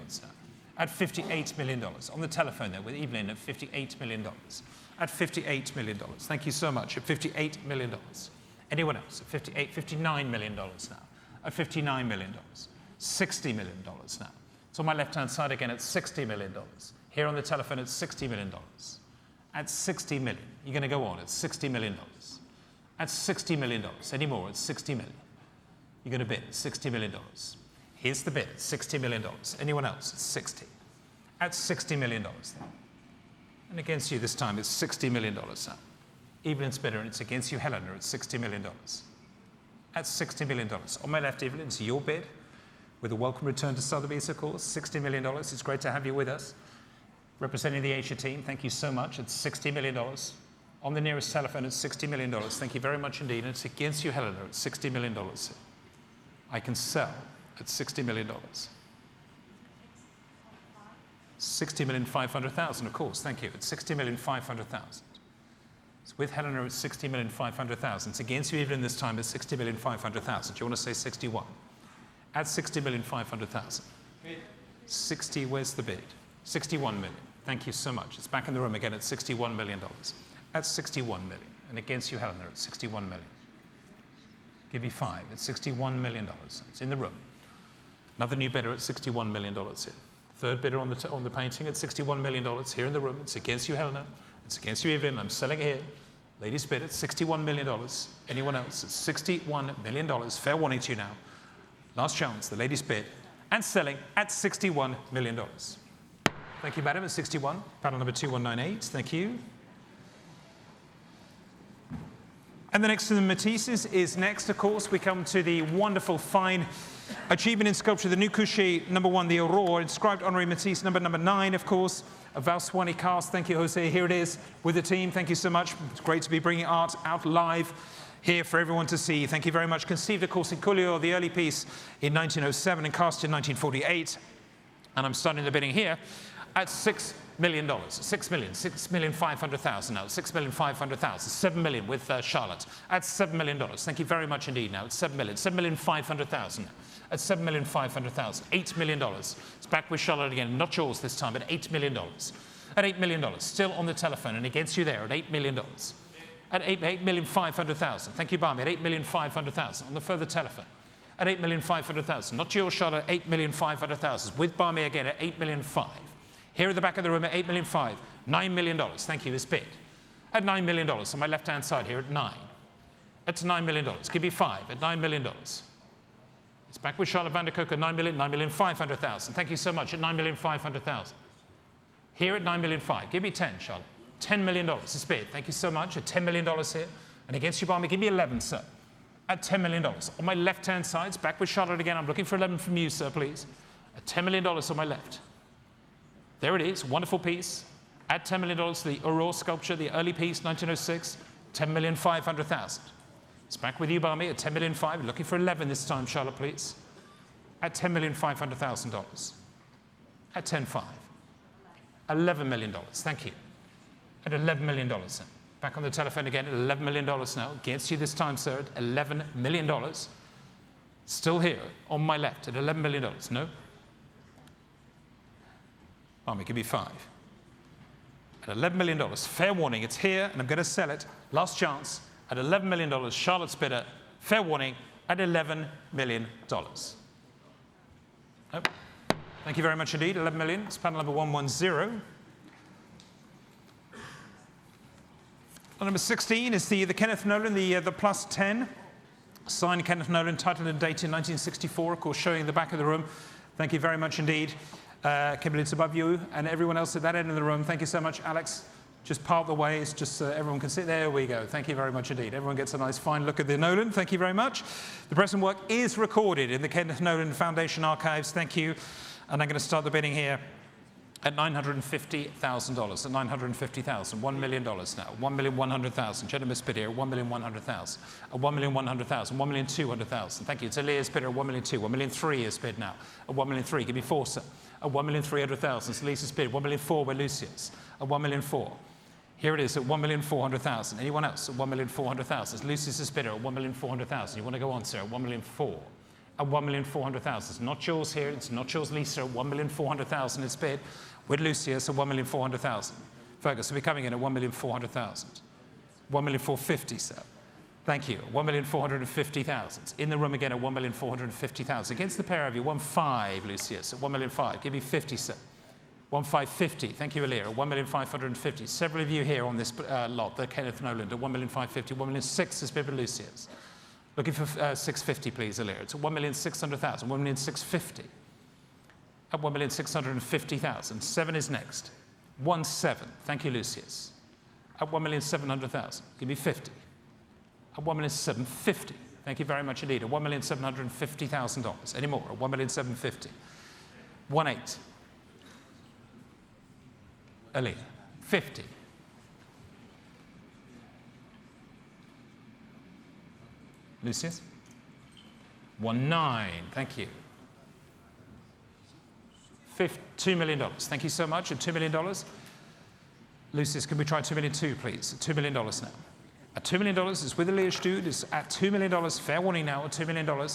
at $58 million. On the telephone there with Evelyn at $58 million. At $58 million. Thank you so much. At $58 million. Anyone else? At $59 million now. At $59 million. $60 million now. It's on my left-hand side again at $60 million. Here on the telephone at $60 million. At $60 million. You're going to go on at $60 million. At $60 million. Any more at $60 million. You're going to bid at $60 million. Here's the bid at $60 million. Anyone else at 60? At $60 million. And against you this time it's $60 million now. Evelyn's bidder, and it's against you, Helena, at $60 million. At $60 million. On my left, Evelyn, it's your bid. With a welcome return to Sotheby's, of course. $60 million. It's great to have you with us. Representing the Asia team, thank you so much. It's $60 million. On the nearest telephone at $60 million. Thank you very much indeed. And it's against you, Helena, at $60 million. I can sell at $60 million. $60,500,000, of course. Thank you. At $60,500,000. It's with Helena at $60,500,000. It's against you even this time at $60,500,000. Do you want to say 61? At $60,500,000. 60, where's the bid? 61 million. Thank you so much. It's back in the room again at $61 million. At 61 million. And against you, Helena, at 61 million. Give you 5 at $61 million. It's in the room. Another new bidder at $61 million here. Third bidder on the painting at $61 million here in the room. It's against you, Helena. It's against you, Evelyn. I'm selling it here. Ladies bid at $61 million. Anyone else at $61 million. Fair warning to you now. Last chance, the ladies bid. And selling at $61 million. Thank you, madam, at 61. Panel number 2198. Thank you. And the next to the Matisses is next, of course. We come to the wonderful, fine achievement in sculpture, the new couché number 1, the Aurore, inscribed Henri Matisse, number 9, of course, a Valswani cast. Thank you, Jose. Here it is with the team. Thank you so much. It's great to be bringing art out live here for everyone to see. Thank you very much. Conceived, of course, in Cullio, the early piece in 1907 and cast in 1948. And I'm starting the bidding here at $6 million. $6,500,000 now. $6,500,000. 7 million with Charlotte. At $7 million. Thank you very much indeed now. It's 7 million. $7,500,000. At $7,500,000. $8 million. It's back with Charlotte again. Not yours this time, at $8 million. At $8 million. Still on the telephone and against you there at $8 million. At $8,500,000. Thank you, Barmy. At $8,500,000 on the further telephone. At $8,500,000. Not yours, Charlotte. $8,500,000. With Barmy again at $8,500,000. Here at the back of the room at $8,500,000. $9 million. Thank you, this bid. At $9 million. On my left-hand side here at 9. That's $9 million. Give me 5 at $9 million. It's back with Charlotte van der Kook at $9 million, $9,500,000. Thank you so much at $9,500,000. Here at $9,500,000. Give me 10, Charlotte. $10 million. This bid. Thank you so much at $10 million here. And against you, Barmy, give me 11, sir. At $10 million. On my left-hand side, it's back with Charlotte again. I'm looking for 11 from you, sir, please. At $10 million on my left. There it is, wonderful piece. At $10 million, the Aurore sculpture, the early piece, 1906, $10,500,000. It's back with you, Barmy, at $10,500,000. Looking for 11 this time, Charlotte, please. at $10,500,000. At 10.5. $11 million. Thank you. At $11 million. Back on the telephone again at $11 million now. Against you this time, sir, at $11 million. Still here on my left at $11 million. No? Army, give me 5. At $11 million. Fair warning, it's here, and I'm going to sell it. Last chance at $11 million. Charlotte's bidder. Fair warning at $11 million. Oh. Thank you very much indeed. 11 million. It's panel number 110. Number 16 is the Kenneth Noland, the plus 10. Signed Kenneth Noland, titled and dated in 1964, of course, showing the back of the room. Thank you very much indeed. It's above you and everyone else at that end of the room. Thank you so much, Alex. Just part the way, it's just everyone can sit. There we go. Thank you very much indeed. Everyone gets a nice fine look at the Noland. Thank you very much. The present work is recorded in the Kenneth Noland Foundation archives. Thank you. And I'm going to start the bidding here at $950,000. At $950,000, $1 million now. $1,100,000. Gentleman's bid here, $1,100,000. At $1,100,000, $1,200,000. Thank you. It's Elia's bid at $1,200,000. $1,300,000 is bid now. At $1,300,000. Give me 4, sir. At $1,300,000. It's Lisa's bid. $1,400,000 by Lucius. At $1,400,000. Here it is at $1,400,000. Anyone else at $1,400,000? It's Lucius's bidder at $1,400,000. You want to go on, sir? At $1,400,000. At $1,400,000. It's not yours here. It's not yours, Lisa. At $1,400,000 it's bid with Lucius at $1,400,000. Fergus will be coming in at $1,400,000. $1,450,000, sir. Thank you. $1,450,000. In the room again at $1,450,000. Against the pair of you, 1,500,000, Lucius at $1,500,000. Give me 50, sir. 1,550,000. Thank you, Elia. 1,550,000. Several of you here on this lot, the Kenneth Noland at 1,550,000. 1,600,000 is bid with Lucius. Looking for 650, please, Elia. It's 1,600,000. 1,650,000. At 1,650,000. 7 is next. 1,700,000. Thank you, Lucius. At 1,700,000. Give me 50. At 1,750,000. Thank you very much indeed. At $1,750,000. Any more? At 1,750,000. 1,800,000. Elia. 50. Lucius? 1,900,000. Thank you. $2 million. Thank you so much. At $2 million. Lucius, can we try $2,200,000, please? At $2 million now. At $2 million, it's with Elia Stud. It's at $2 million. Fair warning now at $2 million.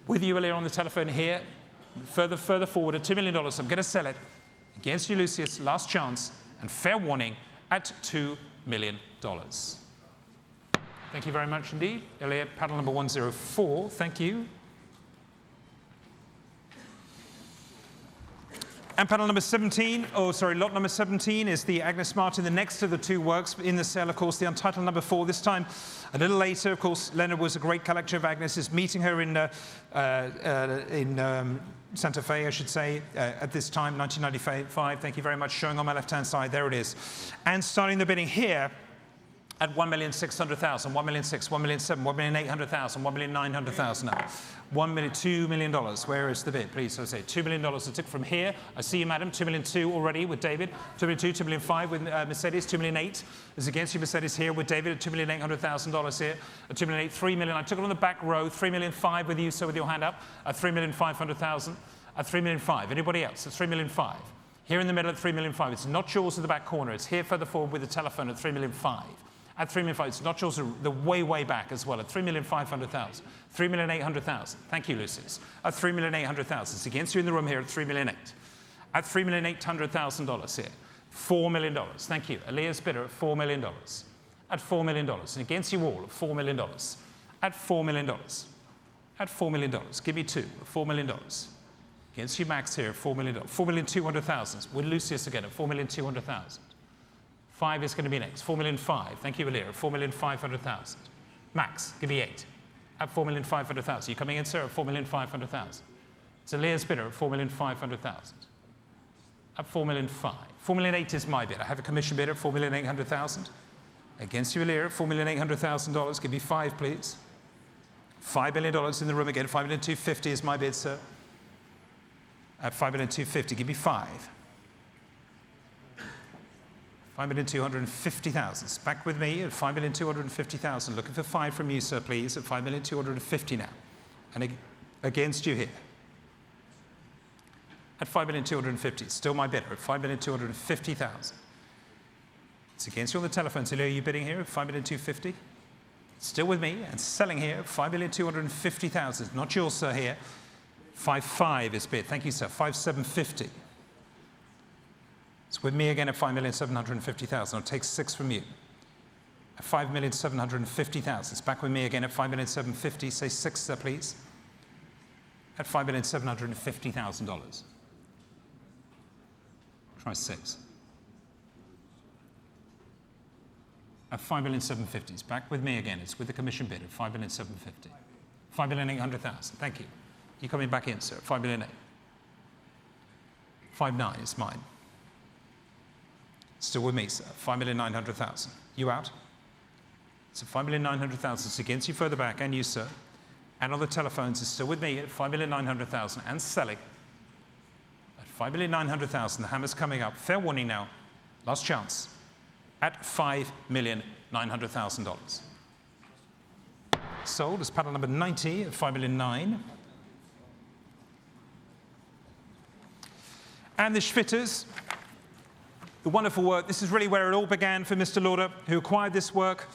With you, Elia, on the telephone here. Further forward at $2 million. I'm going to sell it. Against you, Lucius. Last chance. And fair warning at $2 million. Thank you very much indeed. Elliot, panel number 104. Thank you. And panel number 17, lot number 17 is the Agnes Martin, the next of the two works in the sale, of course, the untitled number 4. This time, a little later, of course, Leonard was a great collector of Agnes's, meeting her in Santa Fe, I should say, at this time, 1995. Thank you very much. Showing on my left-hand side, there it is. And starting the bidding here at 1,600,000, 1,600,000, 1,700,000, 1,800,000, 1,900,000 now. $2 million. Where is the bid? Please, so say $2 million. I took from here. I see you, madam. $2,200,000 already with David. $2,200,000, $2,500,000 with Mercedes. $2,800,000 is against you, Mercedes here with David at $2,800,000 here. At $2,800,000, $3 million. I took it on the back row. $3,500,000 with you, so with your hand up. At $3,500,000. At $3,500,000. Anybody else? At $3,500,000. Here in the middle at $3,500,000. It's not yours at the back corner. It's here further forward with the telephone at $3,500,000. At $3,500,000, it's not yours, the way back as well, at $3,500,000. $3,800,000. Thank you, Lucius. At $3,800,000. It's against you in the room here at $3,800,000. At $3,800,000 here. $4 million. Thank you. Elias bidder at $4 million. At $4 million. And against you all at $4 million. At $4 million. At $4 million. Give me 2 at $4 million. Against you, Max here at $4 million. $4,200,000. With Lucius again at $4,200,000. 5 is going to be next. $4,500,000. Thank you, Elia. $4,500,000. Max, give me 8. At $4,500,000. You coming in, sir? At $4,500,000. It's Elia's bidder at $4,500,000. At $4,500,000. $4,800,000 is my bid. I have a commission bidder at $4,800,000. Against you, Elia, at $4,800,000. Give me 5, please. $5 million in the room again. $5,250,000 is my bid, sir. At $5,250,000. Give me 5. $5,250,000. Back with me at $5,250,000. Looking for 5 from you, sir, please, at $5,250,000 now. And against you here. at 5,250,000. Still my bidder at 5,250,000. It's against you on the telephone. So are you bidding here at 5,250,000? Still with me and selling here at 5,250,000. Not yours, sir, here. 5.5 is bid. Thank you, sir. 5,750. It's with me again at 5,750,000. I'll take 6 from you. At 5,750,000. It's back with me again at 5,750,000. Say 6, sir, please. At $5,750,000. Try 6. At 5,750,000. It's back with me again. It's with the commission bid at 5,750,000. 5,800,000. Thank you. You're coming back in, sir. 5,800,000. 5.9 is mine. Still with me, sir. 5,900,000. You out? So 5,900,000 is against you further back, and you, sir. And on the telephones is still with me at 5,900,000 and selling at 5,900,000. The hammer's coming up. Fair warning now. Last chance at $5,900,000. Sold as paddle number 90 at 5,900,000. And the Schwitters, the wonderful work. This is really where it all began for Mr. Lauder, who acquired this work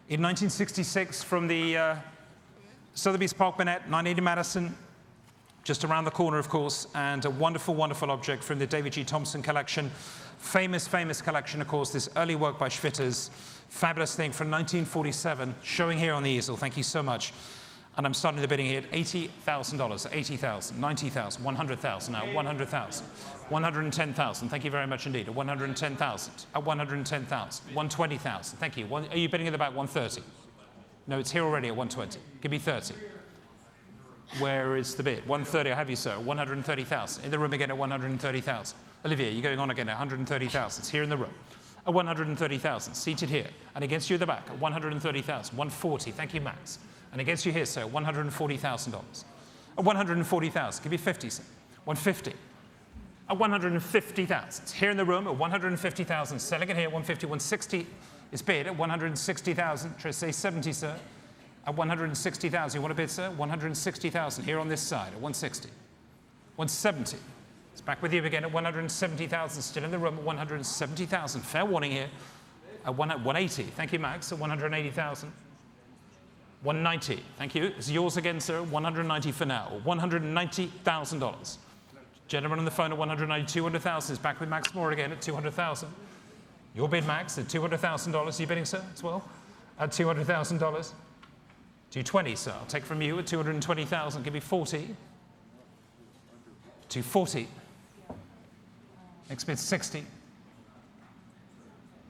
in 1966 from the Sotheby's Park Burnett, 980 Madison, just around the corner, of course, and a wonderful, wonderful object from the David G. Thompson collection. Famous, famous collection, of course, this early work by Schwitters. Fabulous thing from 1947, showing here on the easel. Thank you so much. And I'm starting the bidding here at $80,000, 80,000, 90,000, 100,000 now, 100,000, 110,000. Thank you very much indeed. At 110,000, at 110,000, 120,000. Thank you. Are you bidding at about 130? No, it's here already at 120. Give me 30. Where is the bid? 130. I have you, sir. 130,000. In the room again at 130,000. Olivia, you're going on again at 130,000. It's here in the room. At 130,000. Seated here. And against you at the back at 130,000. 140. Thank you, Max. And against you here, sir, $140,000. At 140,000, give me 50, sir. 150. At 150,000. It's here in the room at 150,000. Selling it here, 150, 160 is bid at 160,000. Try to say 70, sir. At 160,000. You want to bid, sir? 160,000 here on this side at 160. 170. It's back with you again at 170,000. Still in the room at 170,000. Fair warning here. At 180. Thank you, Max. At 180,000. 190. Thank you. It's yours again, sir. 190 for now. $190,000. Gentleman on the phone at 190. 200,000 is back with Max Moore again at 200,000. Your bid, Max, at $200,000. Are you bidding, sir, as well? At $200,000. 220, sir. I'll take from you at 220,000. Give me 40. 240. Next bid, 60.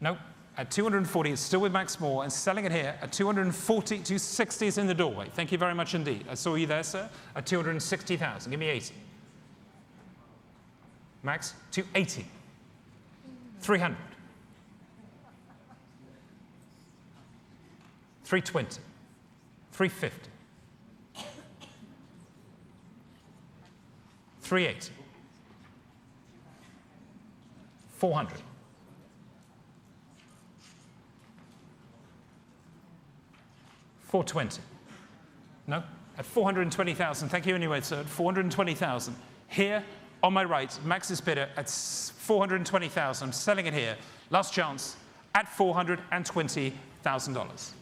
Nope. At 240, it's still with Max Moore, and selling it here at 240, 260 is in the doorway. Thank you very much indeed. I saw you there, sir, at 260,000. Give me 80. Max, 280. 300. 320. 350. 380. 400. 420. No? At 420,000. Thank you anyway, sir. At 420,000. Here, on my right, Max's bidder at 420,000. I'm selling it here. Last chance at $420,000.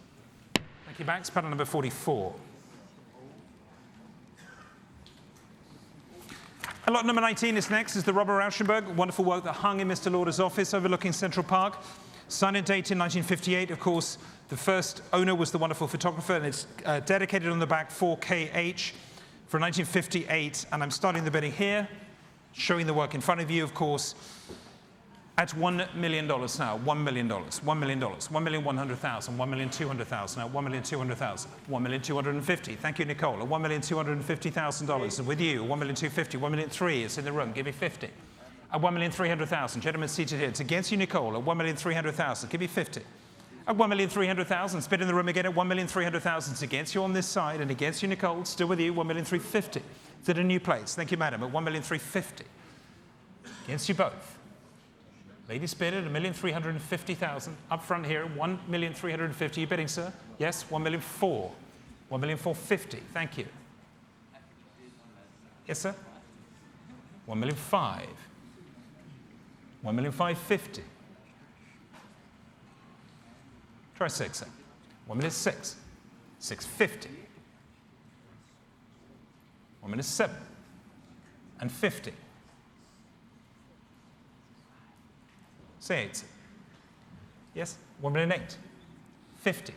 Thank you, Max. Panel number 44. And lot number 19 is next. Is the Robert Rauschenberg. Wonderful work that hung in Mr. Lauder's office overlooking Central Park. Signed and dated in 1958. Of course, the first owner was the wonderful photographer, and it's dedicated on the back 4KH for 1958. And I'm starting the bidding here, showing the work in front of you, of course, at $1 million now. $1 million. $1 million. $1,100,000. $1,200,000. Now $1,200,000. $1,250,000. Thank you, Nicole. At $1,250,000. And with you, $1,250,000. $1,300,000. It's in the room. Give me 50. At $1,300,000. Gentlemen seated here. It's against you, Nicole. At $1,300,000. Give me 50. At $1,300,000. It's bid in the room again at $1,300,000. It's against you on this side and against you, Nicole. Still with you. $1,350,000. It's at a new place. Thank you, madam. At $1,350,000. Against you both. Ladies bid at $1,350,000. Up front here, $1,350,000. You bidding, sir? Yes, $1,400,000. $1,450,000. Thank you. Yes, sir? 1,000,005. 1,550,000. Try 6. 1,006,000. 650. 1,007,050. Say 8. Yes? 1,008,000. 50.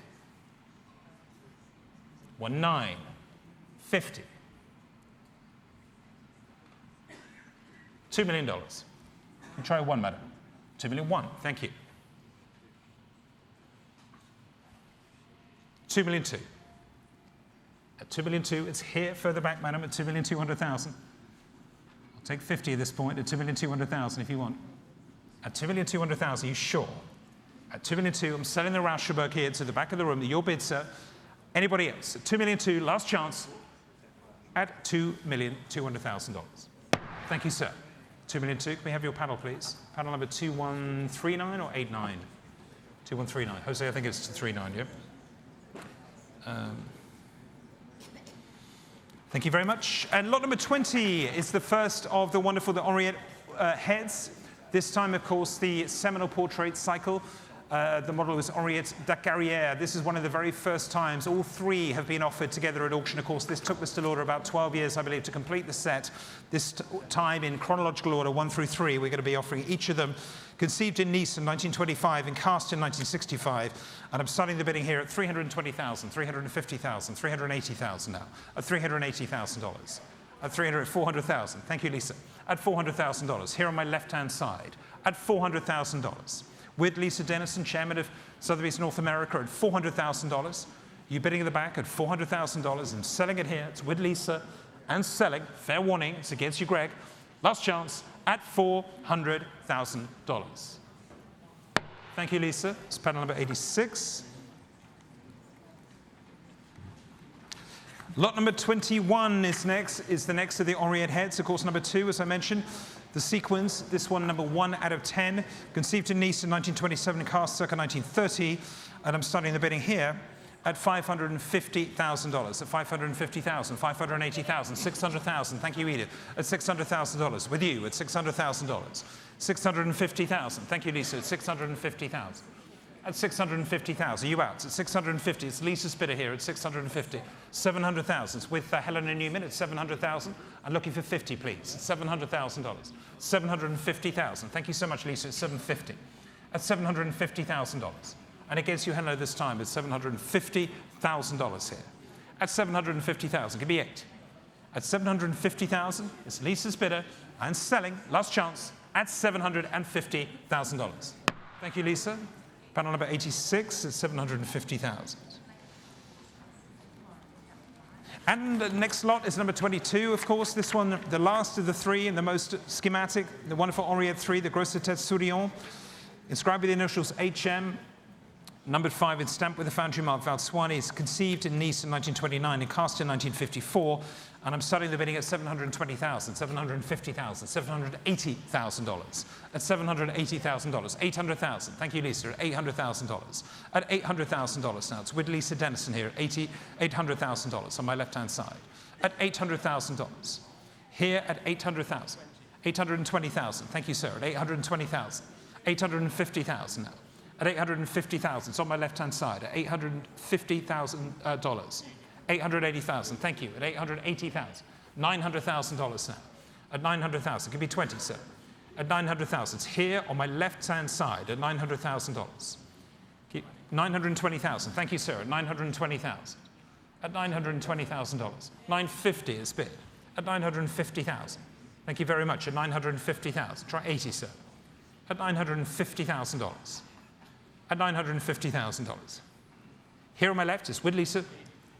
1,950. $2 million. You try 1, madam. 2,000,001. Thank you. 2,000,002. At 2,000,002, it's here further back, madam, at 2,200,000. I'll take 50 at this point at 2,200,000 if you want. At 2,200,000, you sure? At 2,000,002, I'm selling the Rauschenberg here to the back of the room. Your bid, sir. Anybody else? At 2,000,002, last chance at $2,200,000. Thank you, sir. 2,000,002. Can we have your panel, please? Panel number 2139 or 89? 2139. Jose, I think it's 39, yeah? Thank you very much. And lot number 20 is the first of the wonderful, the Henriette heads. This time, of course, the seminal portrait cycle. The model was Henriette Dacarrière. This is one of the very first times. All three have been offered together at auction. Of course, this took Mr. Lauder about 12 years, I believe, to complete the set. This time in chronological order, 1 through 3, we're going to be offering each of them. Conceived in Nice in 1925 and cast in 1965. And I'm starting the bidding here at $320,000, $350,000, $380,000 now. At $380,000. At $400,000. Thank you, Lisa. At $400,000. Here on my left-hand side. At $400,000. With Lisa Dennison, chairman of Sotheby's North America, at $400,000. You bidding in the back at $400,000 and selling it here. It's with Lisa and selling. Fair warning, it's against you, Greg. Last chance at $400,000. Thank you, Lisa. It's panel number 86. Lot number 21 is the next of the Henriette heads. Of course, number 2, as I mentioned. The sequence, this one, number 1 out of 10, conceived in Nice in 1927 and cast circa 1930, and I'm starting the bidding here at $550,000, at $550,000, $580,000, $600,000, thank you, Edith, at $600,000, with you at $600,000, $650,000, thank you, Lisa, at $650,000. At $650,000, you out. At $650, it's Lisa's bidder here at $650. $700,000 with Helena Newman at $700,000. I'm looking for 50, please. $700,000. $750,000. Thank you so much, Lisa. At $750. At $750,000. And against you, Helena, this time, it's $750,000 here. At $750,000, give me 8. At $750,000, it's Lisa's bidder and selling, last chance, at $750,000. Thank you, Lisa. Panel number 86 is $750,000. And the next lot is number 22, of course. This one, the last of the 3 and the most schematic, the wonderful Henriette 3, the Grosse Tête Souriant, inscribed with the initials HM, numbered 5 and stamped with the foundry mark Valsuani. It's conceived in Nice in 1929 and cast in 1954. And I'm starting the bidding at $720,000, $750,000, $780,000. At $780,000, $800,000. Thank you, Lisa. At $800,000. At $800,000 now. It's with Lisa Dennison here. $800,000 on my left-hand side. At $800,000. Here at $800,000. $820,000. Thank you, sir. At $820,000. $850,000 now. At $850,000. It's on my left-hand side. At $850,000. $880,000, thank you, at $880,000. $900,000 now. At $900,000, give me 20, sir. At $900,000, it's here on my left-hand side at $900,000. $920,000, thank you, sir, at $920,000. At $920,000. $950 is bid. At $950,000. Thank you very much, at $950,000. Try 80, sir. At $950,000. At $950,000. Here on my left is with Lisa.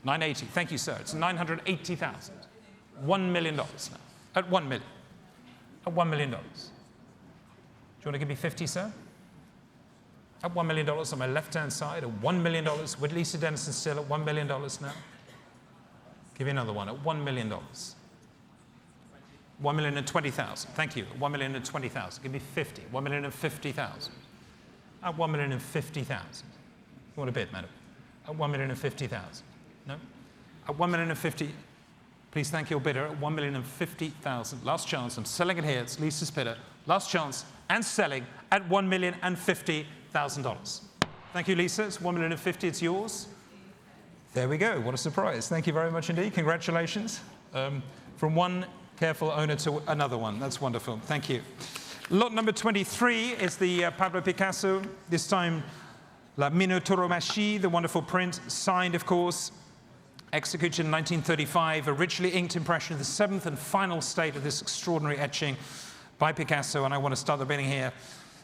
$980. Thank you, sir. It's $980,000. $1 million now. At $1 million. At $1 million. Do you want to give me 50, sir? At $1 million on my left-hand side. At $1 million with Lisa Dennison still at $1 million now. Give me another one at $1 million. $1,020,000. Thank you. $1,020,000. Give me 50. $1,050,000. At $1,050,000. You want a bid, madam? At $1,050,000. No? At $1,050,000. Please thank your bidder at $1,050,000. Last chance, I'm selling it here. It's Lisa's bidder. Last chance and selling at $1,050,000. Thank you, Lisa. It's $1,050,000. It's yours. There we go. What a surprise. Thank you very much indeed. Congratulations. From one careful owner to another one. That's wonderful. Thank you. Lot number 23 is the Pablo Picasso. This time, La Minotauromachie, the wonderful print, signed, of course, executed in 1935, a richly inked impression of the seventh and final state of this extraordinary etching by Picasso. And I want to start the bidding here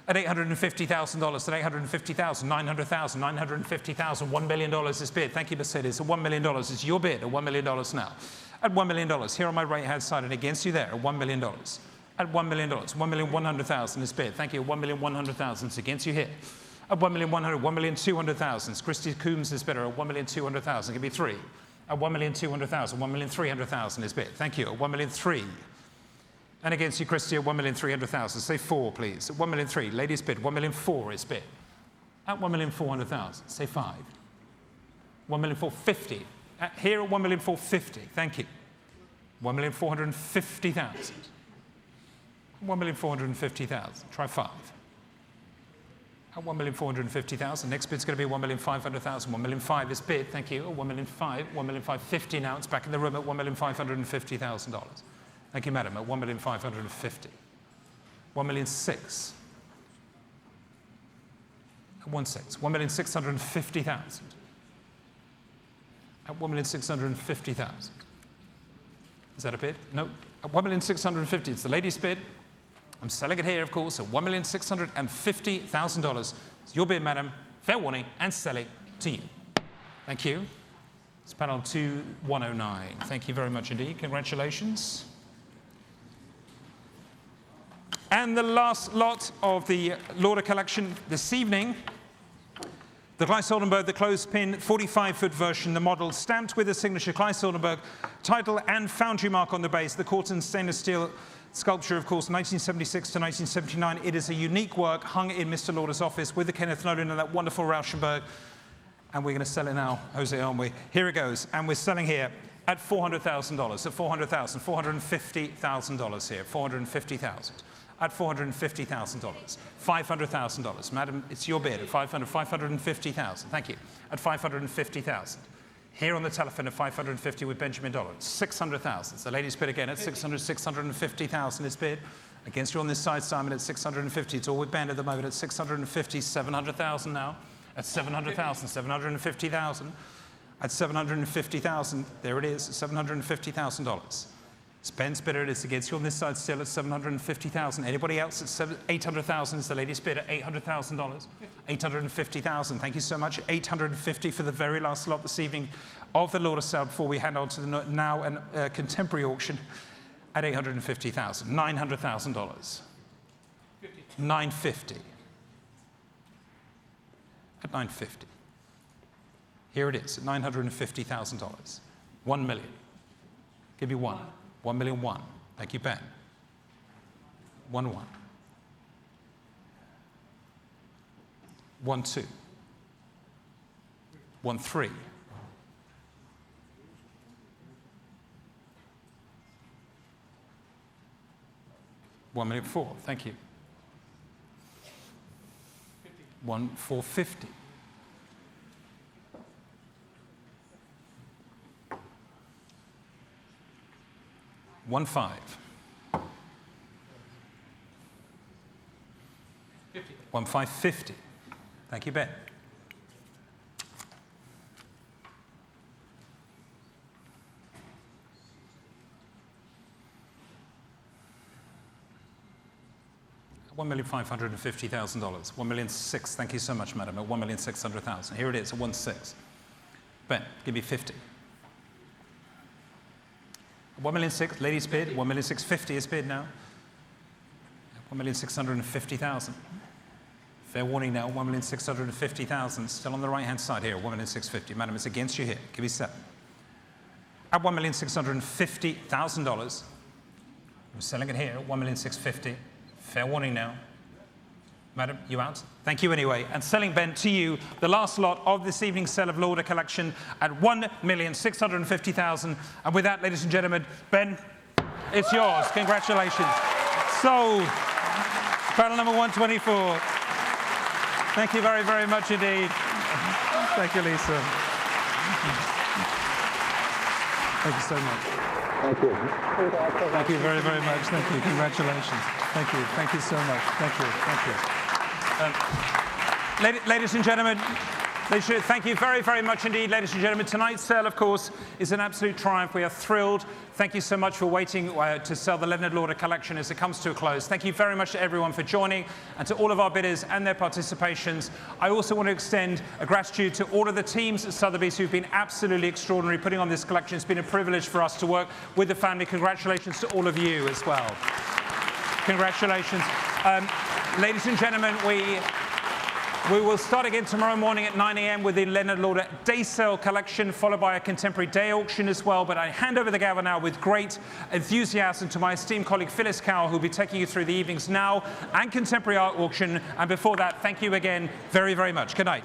at $850,000, at $850,000, $900,000, $950,000, $1 million is bid. Thank you, Mercedes. At $1 million is your bid, at $1 million now. At $1 million, here on my right-hand side and against you there, at $1 million. At $1 million, $1,100,000 is bid. Thank you, $1,100,000 is against you here. At $1,100,000, $1,200,000. Christy Coombs is bidder at $1,200,000. Give me three. At $1,200,000, $1,300,000 is bid. Thank you. At $1,300,000. And against you, Christy, at $1,300,000. Say four, please. At $1,300,000. Ladies bid. $1,400,000 is bid. At $1,400,000. Say five. $1,450,000. Here at $1,450,000. Thank you. $1,450,000. $1,450,000. Try five. At $1,450,000. Next bid's going to be $1,500,000. $1,500,000 is bid. Thank you. $1,500,000. $1,550,000 now. It's back in the room at $1,550,000. Thank you, madam. At $1,550,000. $1,600,000. At $1,600,000. $1,650,000. At $1,650,000. Is that a bid? No. At $1,650,000. It's the ladies' bid. I'm selling it here, of course, at $1,650,000. It's your bid, madam. Fair warning, and selling to you. Thank you. It's panel 2109. Thank you very much indeed. Congratulations. And the last lot of the Lauder Collection this evening, the Claes Oldenburg, the clothespin, 45-foot version, the model stamped with the signature Claes Oldenburg title and foundry mark on the base, the Corten stainless steel sculpture, of course, 1976 to 1979. It is a unique work hung in Mr. Lauder's office with the Kenneth Noland and that wonderful Rauschenberg. And we're going to sell it now, Jose, aren't we? Here it goes. And we're selling here at $400,000, at $400,000, $450,000 here, $450,000. At $450,000, $500,000. Madam, it's your bid at $550,000. Thank you. At $550,000. Here on the telephone at $550 with Benjamin Dollar. $600,000. The ladies bid again at $650,000 is bid. Against you on this side, Simon, at $650,000. It's all with Ben at the moment at $650,000, $700,000 now. At $700,000, $750,000. At $750,000, there it is, $750,000. It's Ben's bidder. It's against you on this side still at $750,000. Anybody else at $800,000 is the ladies bid at $800,000. $850,000. Thank you so much. $850 for the very last lot this evening of the Lauder sale before we hand on to the now and contemporary auction at $850,000. $900,000. $950,000. At $950,000. Here it is at $950,000. $1 million. Give me one. $1,000,001. Thank you, Ben. 1-1. 1-2. 1-3. 1,000,004. Thank you. 1,450. 1,500,000. 1,550,000. Thank you, Ben. $1,550,000. $1,600,000. Thank you so much, madam. At $1,600,000. Here it is at 1,600,000. Ben, give me 50. 1,600,000. Ladies bid. 1,650,000 is bid now. 1,650,000. Fair warning now. 1,650,000. Still on the right-hand side here. 1,650,000. Madam, it's against you here. Give me 7. At $1,650,000. We're selling it here at $1,650,000. Fair warning now. Madam, you out? Thank you anyway. And selling, Ben, to you, the last lot of this evening's sale of Lauder Collection at $1,650,000. And with that, ladies and gentlemen, Ben, it's yours. Congratulations. Sold. Panel number 124. Thank you very, very much indeed. Thank you, Lisa. Thank you so much. Thank you. Thank you very, very much. Thank you. Congratulations. Thank you. Thank you so much. Thank you. Thank you. Ladies and gentlemen, thank you very, very much indeed, ladies and gentlemen. Tonight's sale, of course, is an absolute triumph. We are thrilled. Thank you so much for waiting to sell the Leonard Lauder collection as it comes to a close. Thank you very much to everyone for joining and to all of our bidders and their participations. I also want to extend a gratitude to all of the teams at Sotheby's who've been absolutely extraordinary putting on this collection. It's been a privilege for us to work with the family. Congratulations to all of you as well. Congratulations. Ladies and gentlemen, we will start again tomorrow morning at 9 a.m. with the Leonard Lauder day sale collection, followed by a contemporary day auction as well. But I hand over the gavel now with great enthusiasm to my esteemed colleague Phyllis Cowell, who will be taking you through the evening's now and contemporary art auction. And before that, thank you again very, very much. Good night.